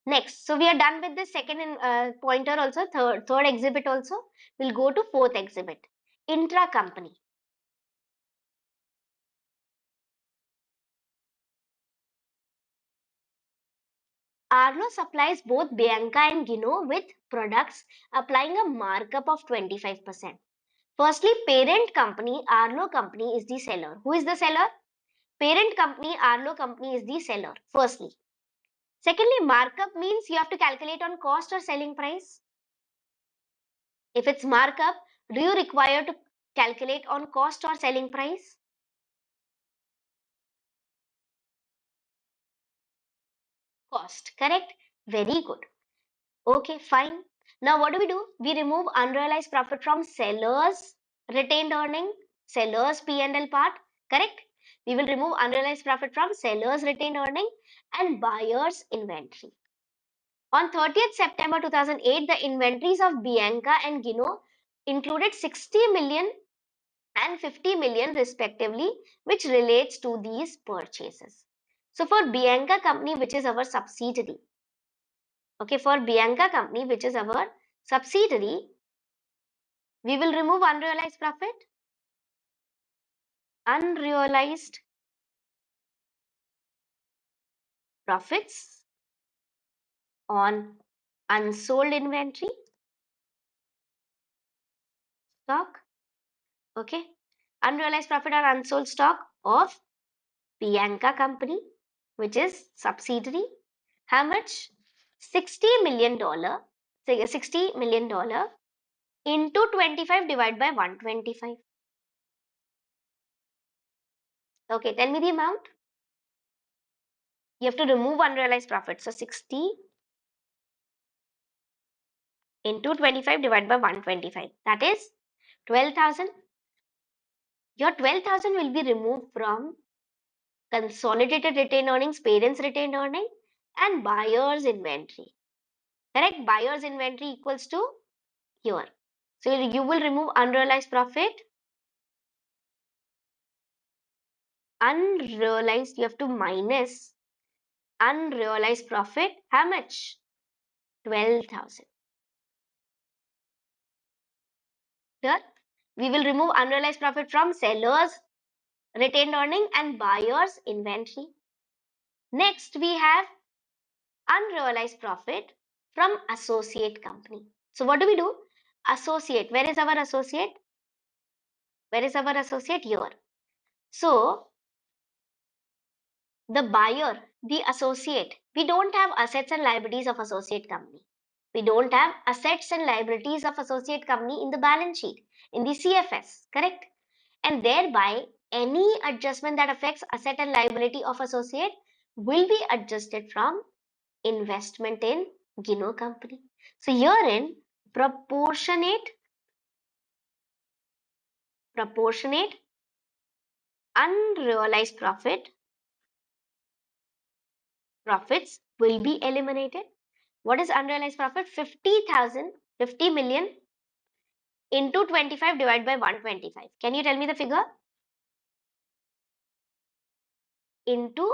Next, so we are done with the second pointer also, third exhibit also. We'll go to fourth exhibit, intra-company. Arlo supplies both Bianca and Gino with products applying a markup of 25%. Firstly, parent company Arlo company is the seller. Who is the seller? Parent company Arlo company is the seller. Firstly. Secondly, markup means you have to calculate on cost or selling price. If it's markup, do you require to calculate on cost or selling price? Cost, correct? Very good. Okay, fine. Now what do? We remove unrealized profit from sellers retained earning, sellers P&L part, correct? We will remove unrealized profit from sellers retained earning and buyers inventory. On 30th September 2008, the inventories of Bianca and Gino included 60 million and 50 million respectively, which relates to these purchases. So for Bianca company, which is our subsidiary, okay, for Bianca company, which is our subsidiary, we will remove unrealized profit, unrealized profits on unsold inventory stock, okay, unrealized profit on unsold stock of Bianca company, which is subsidiary. How much? $60 million, $60 million into 25 divided by 125. Okay, tell me the amount. You have to remove unrealized profit. So 60 into 25 divided by 125. That is 12,000. Your 12,000 will be removed from consolidated retained earnings, parents retained earning, and buyer's inventory. Correct? Buyer's inventory equals to here. So you will remove unrealized profit. Unrealized, you have to minus Unrealized profit, how much? 12,000. Here, we will remove unrealized profit from sellers' retained earning and buyers' inventory. Next, we have unrealized profit from associate company. So, what do we do? Associate. Where is our associate? Where is our associate? Here. So, the buyer, the associate, we don't have assets and liabilities of associate company. We don't have assets and liabilities of associate company in the balance sheet, in the CFS, correct? And thereby, any adjustment that affects asset and liability of associate will be adjusted from investment in Gino company. So herein, proportionate unrealized profits will be eliminated. What is unrealized profit? 50,000, 50 million into 25 divided by 125. Can you tell me the figure? Into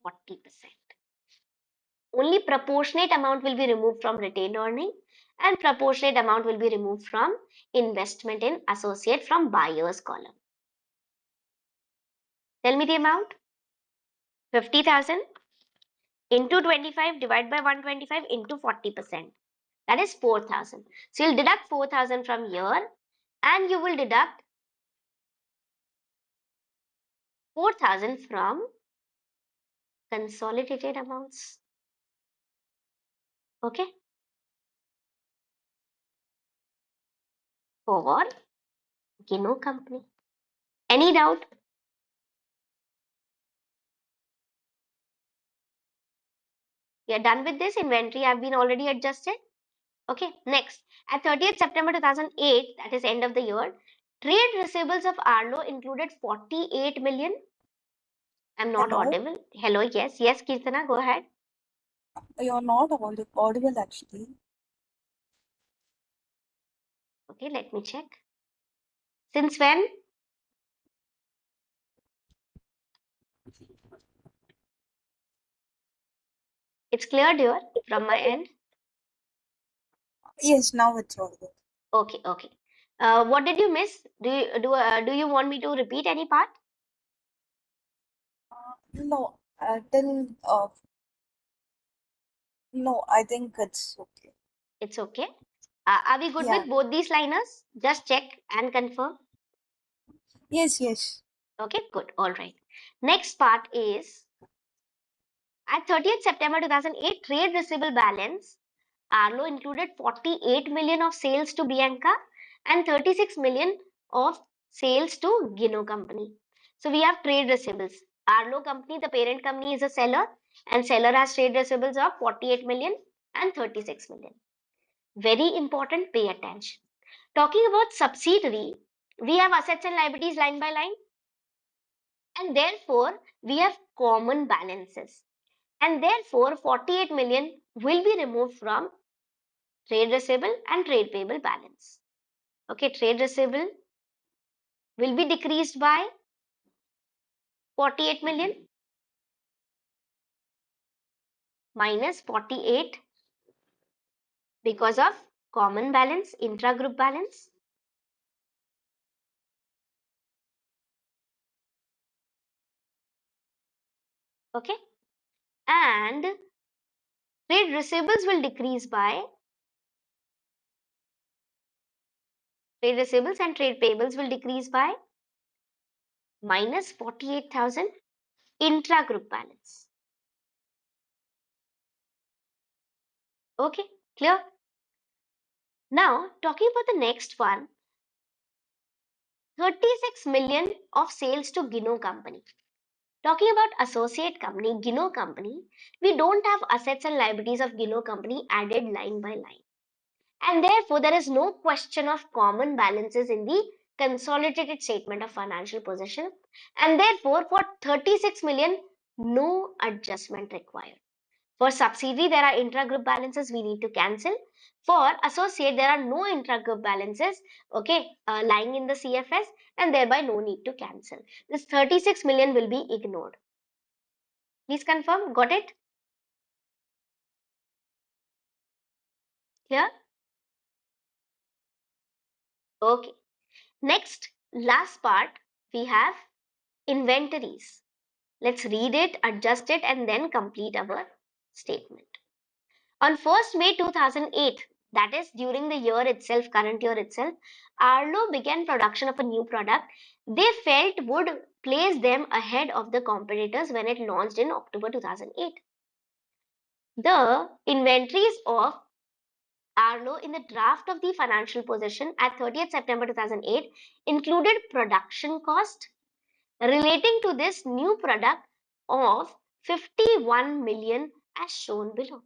40%. Only proportionate amount will be removed from retained earning and proportionate amount will be removed from investment in associate from buyer's column. Tell me the amount. 50,000 into 25 divided by 125 into 40%. That is 4,000. So you'll deduct 4,000 from here and you will deduct 4,000 from consolidated amounts. Okay. For Gino company. Any doubt? We are done with this. Inventory have been already adjusted. Okay. Next, at 30th September 2008, that is end of the year, trade receivables of Arlo included 48 million. I'm not Hello? audible. Hello. Yes. Yes, Kirtana, go ahead. You're not audible actually. Okay, let me check. Since when? It's clear, dear, from my end. Yes, now it's audible. Okay, okay. What did you miss? Do you want me to repeat any part? No, till no, I think it's okay. It's okay. Are we good Yeah. with both these liners? Just check and confirm. Yes, yes. Okay, good. All right. Next part is at 30th September 2008, trade receivable balance. Arlo included 48 million of sales to Bianca and 36 million of sales to Gino company. So we have trade receivables. Arlo company, the parent company, is a seller and seller has trade receivables of 48 million and 36 million. Very important, pay attention. Talking about subsidiary, we have assets and liabilities line by line and therefore we have common balances and therefore 48 million will be removed from trade receivable and trade payable balance. Okay, trade receivable will be decreased by 48 million minus 48 because of common balance, intra-group balance. Okay, and trade receivables will decrease by trade receivables and trade payables will decrease by minus 48,000 intra-group balance. Okay, clear? Now, talking about the next one, 36 million of sales to Gino company. Talking about associate company, Gino company, we don't have assets and liabilities of Gino company added line by line. And therefore, there is no question of common balances in the consolidated statement of financial position. And therefore, for 36 million, no adjustment required. For subsidiary, there are intra-group balances we need to cancel. For associate, there are no intra-group balances, okay, lying in the CFS, and thereby no need to cancel. This 36 million will be ignored. Please confirm. Got it? Clear? Okay. Next, last part, we have inventories. Let's read it, adjust it, and then complete our statement. On 1st May 2008, that is during the year itself, current year itself, Arlo began production of a new product they felt would place them ahead of the competitors when it launched in October 2008. The inventories of Arlo in the draft of the financial position at 30th September 2008 included production cost relating to this new product of 51 million as shown below.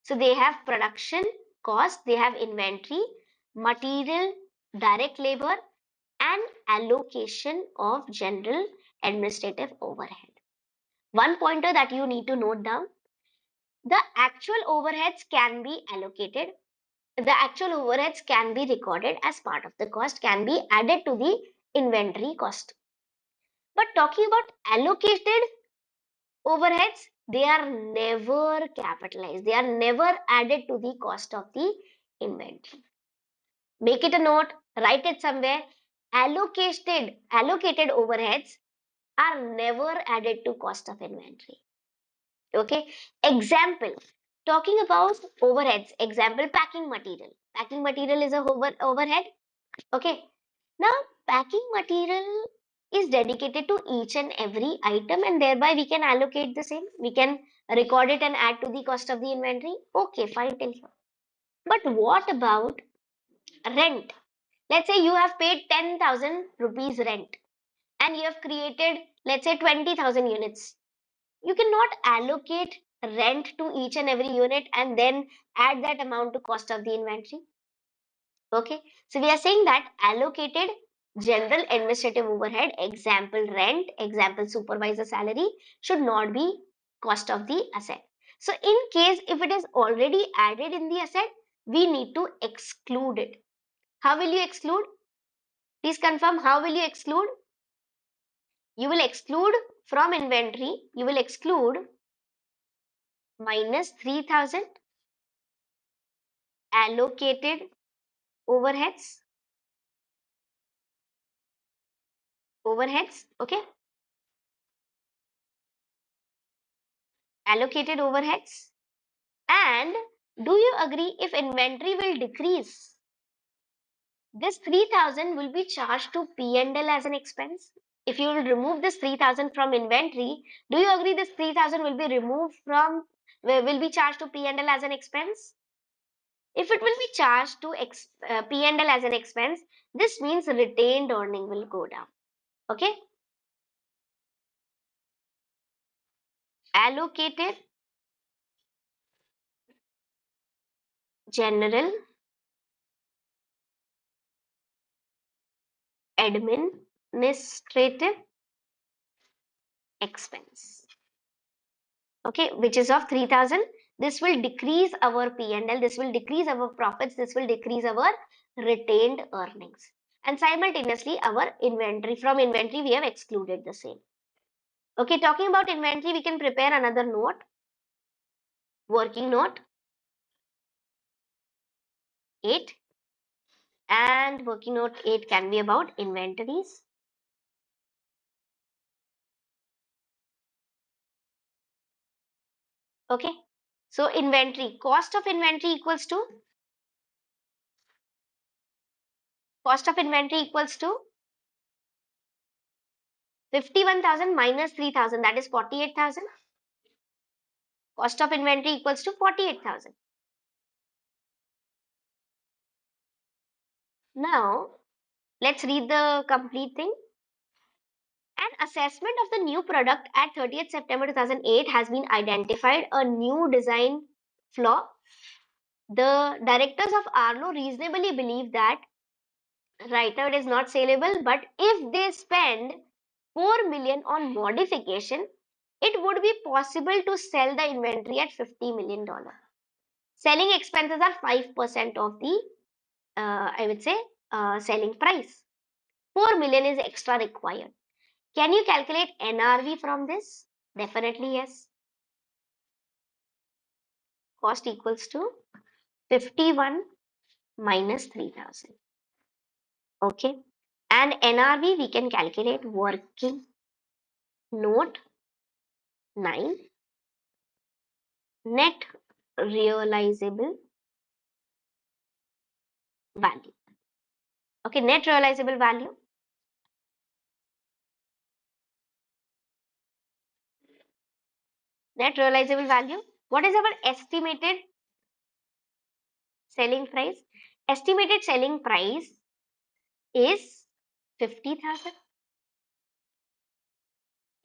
So they have production cost, they have inventory, material, direct labor, and allocation of general administrative overhead. One pointer that you need to note down, the actual overheads can be allocated. The actual overheads can be recorded as part of the cost, can be added to the inventory cost. But talking about allocated overheads, they are never capitalized. They are never added to the cost of the inventory. Make it a note, write it somewhere. Allocated overheads are never added to cost of inventory. Okay. Example. Talking about overheads. Example, packing material. Packing material is a overhead. Okay. Now, packing material is dedicated to each and every item, and thereby we can allocate the same. We can record it and add to the cost of the inventory. Okay, fine till here. But what about rent? Let's say you have paid 10,000 rupees rent and you have created, let's say, 20,000 units. You cannot allocate rent to each and every unit and then add that amount to cost of the inventory. Okay, so we are saying that allocated general administrative overhead, example rent, example supervisor salary, should not be cost of the asset. So in case if it is already added in the asset, we need to exclude it. How will you exclude? Please confirm, how will you exclude? You will exclude from inventory, you will exclude minus 3,000 allocated overheads, okay, allocated overheads. And do you agree if inventory will decrease, this 3,000 will be charged to P&L as an expense? If you will remove this 3,000 from inventory, do you agree this 3,000 will be removed from, will be charged to P&L as an expense? If it will be charged to P&L as an expense, this means retained earning will go down. Okay? Allocated general administrative expense. Okay, which is of 3,000. This will decrease our P&L, this will decrease our profits, this will decrease our retained earnings. And simultaneously, our inventory, from inventory, we have excluded the same. Okay, talking about inventory, we can prepare another note, working note 8. And working note 8 can be about inventories. Okay, so inventory, cost of inventory equals to, cost of inventory equals to 51,000 minus 3,000, that is 48,000. Cost of inventory equals to 48,000. Now, let's read the complete thing. An assessment of the new product at 30th September 2008 has been identified a new design flaw. The directors of Arlo reasonably believe that right now it is not saleable, but if they spend 4 million on modification, it would be possible to sell the inventory at $50 million. Selling expenses are 5% of the, I would say, selling price. 4 million is extra required. Can you calculate NRV from this? Definitely yes. cost equals to 51 minus 3000. Okay. And NRV we can calculate working note 9 net realizable value. Okay, net realizable value. Net realizable value. What is our estimated selling price? Estimated selling price is 50,000.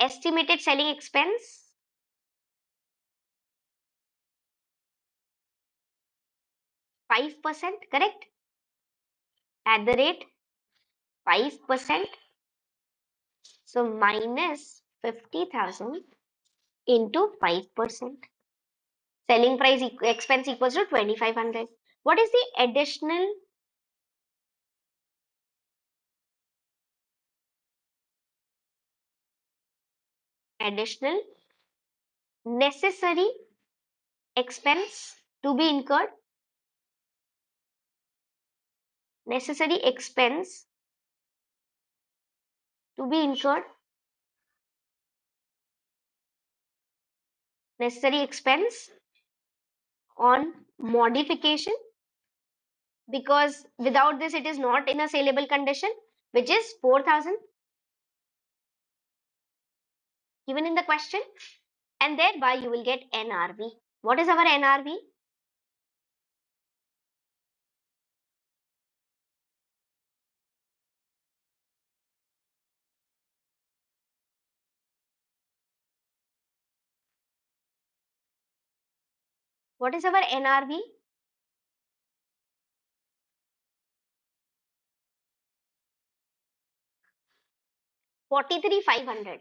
Estimated selling expense 5%, correct? At the rate 5%. So minus 50,000 into 5%. Selling price expense equals to 2500. What is the additional necessary expense to be incurred? Necessary expense to be incurred. Necessary expense on modification, because without this it is not in a saleable condition, which is 4000 given in the question, and thereby you will get NRV. What is our NRV? What is our NRV? 43,500.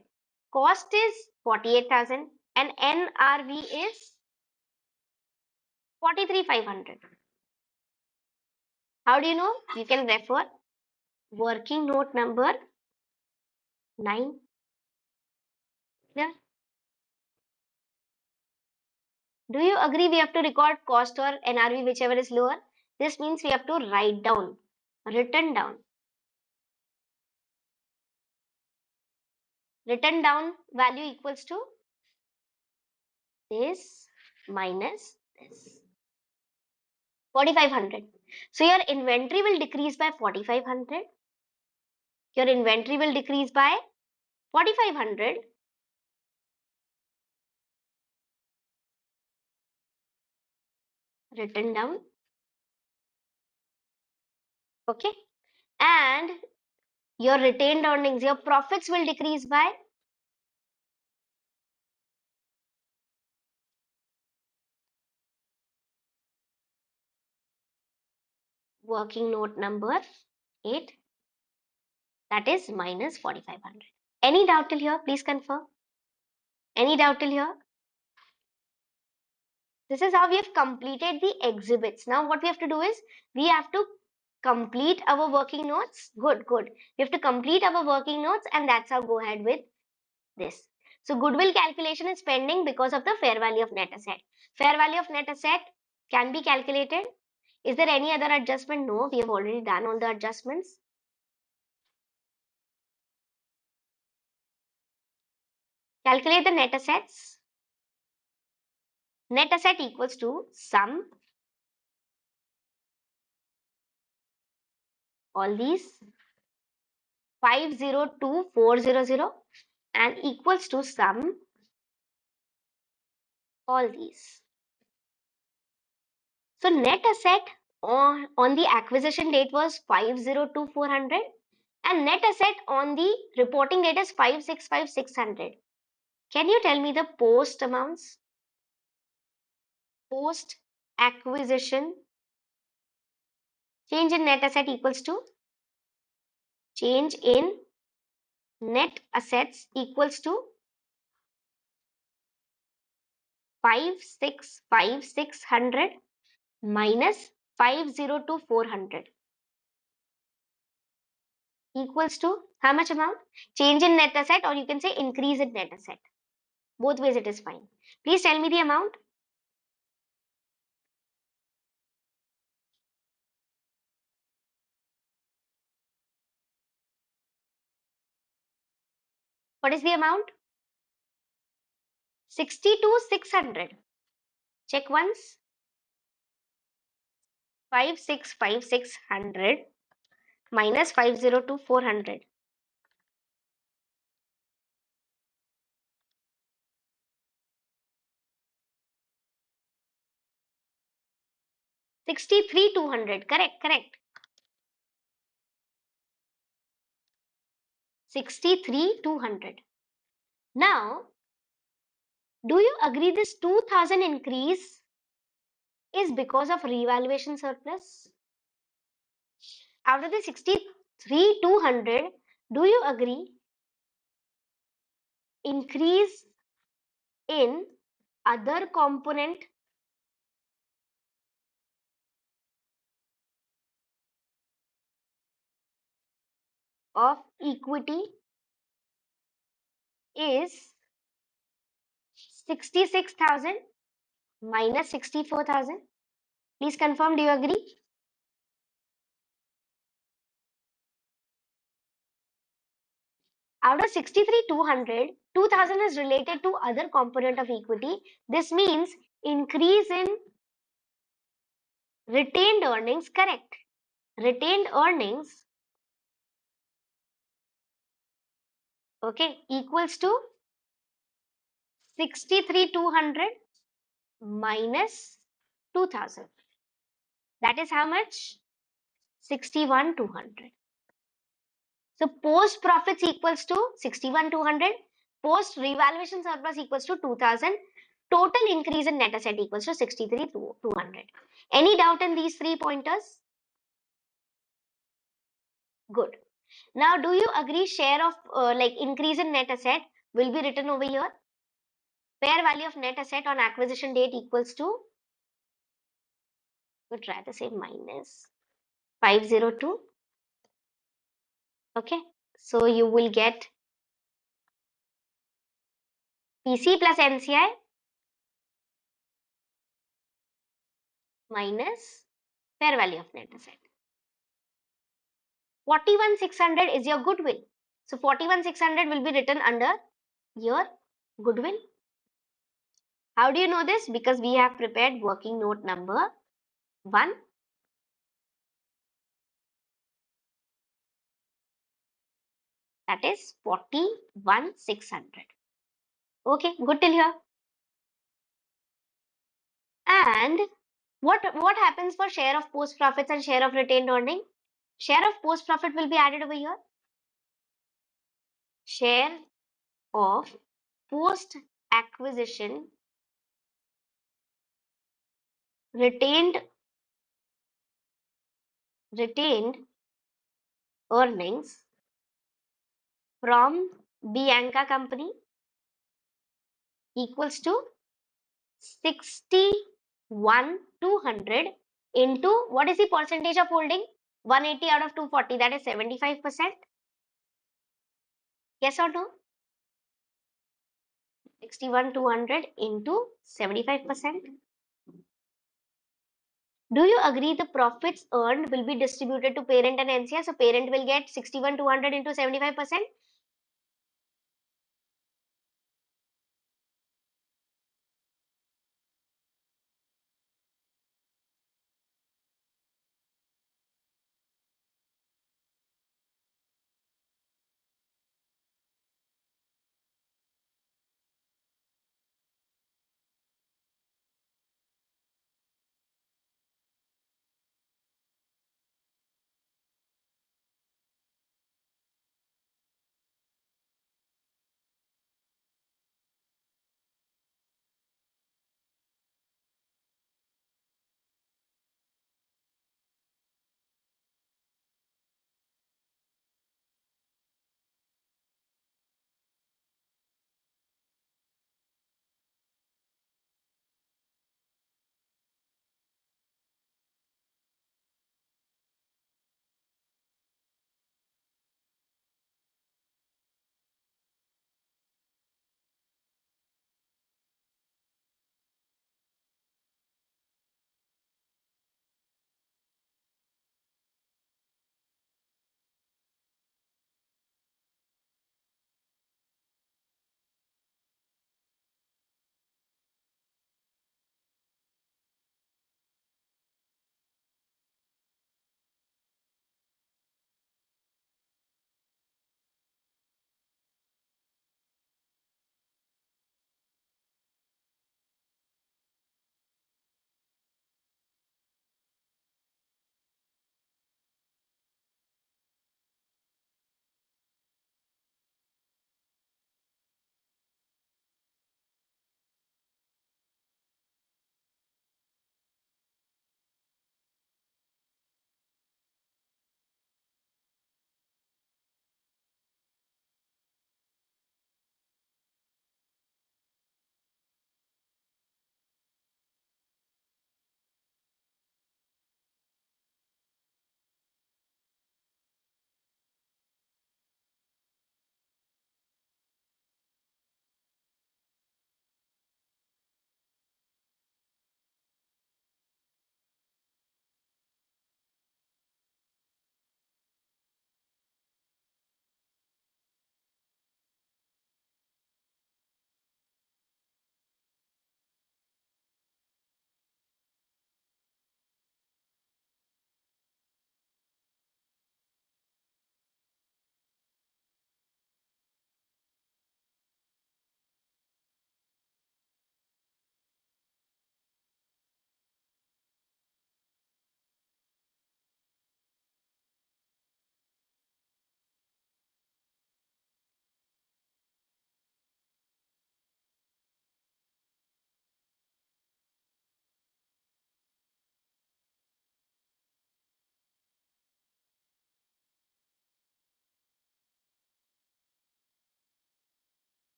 Cost is 48,000 and NRV is 43,500. How do you know? You can refer working note number 9. Yeah. Do you agree we have to record cost or NRV whichever is lower? This means we have to write down, written down. Written down value equals to this minus this. 4,500. So your inventory will decrease by 4,500. Your inventory will decrease by 4,500. Written down. Okay. And your retained earnings, your profits will decrease by working note number 8. That is minus 4,500. Any doubt till here? Please confirm. Any doubt till here? This is how we have completed the exhibits. Now what we have to do is we have to complete our working notes. Good, good. We have to complete our working notes, and that's how go ahead with this. So goodwill calculation is pending because of the fair value of net asset. Fair value of net asset can be calculated. Is there any other adjustment? No, we have already done all the adjustments. Calculate the net assets. Net asset equals to sum all these 502400 and equals to sum all these. So net asset on the acquisition date was 502400 and net asset on the reporting date is 565600. Can you tell me the post amounts? Post acquisition change in net asset equals to change in net assets equals to 565600 minus 502400 equals to how much amount? Change in net asset, or you can say increase in net asset. Both ways it is fine. Please tell me the amount. What is the amount? 62,600. Check once. 565600 minus 502,400. 63,200. Correct, correct. 63,200. Now, do you agree this 2,000 increase is because of revaluation surplus? Out of the 63,200, do you agree increase in other component of equity is 66,000 minus 64,000? Please confirm, do you agree? Out of 63,200, 2,000 is related to other component of equity. This means increase in retained earnings, correct. Retained earnings, okay, equals to 63,200 minus 2,000. That is how much? 61,200. So post profits equals to 61,200. Post revaluation surplus equals to 2,000. Total increase in net asset equals to 63,200. Any doubt in these three pointers? Good. Now, do you agree share of like increase in net asset will be written over here? Fair value of net asset on acquisition date equals to, we'll try the same, minus 502. Okay. So you will get PC plus NCI minus fair value of net asset. 41,600 is your goodwill. So 41,600 will be written under your goodwill. How do you know this? Because we have prepared working note number 1. That is 41,600. Okay, good till here. And what happens for share of post profits and share of retained earning? Share of post profit will be added over here. Share of post acquisition retained earnings from Bianca company equals to 61,200 into, what is the percentage of holding? 180 out of 240, that is 75%. Yes or no? 61,200 into 75%. Do you agree the profits earned will be distributed to parent and NCI? So parent will get 61,200 into 75%.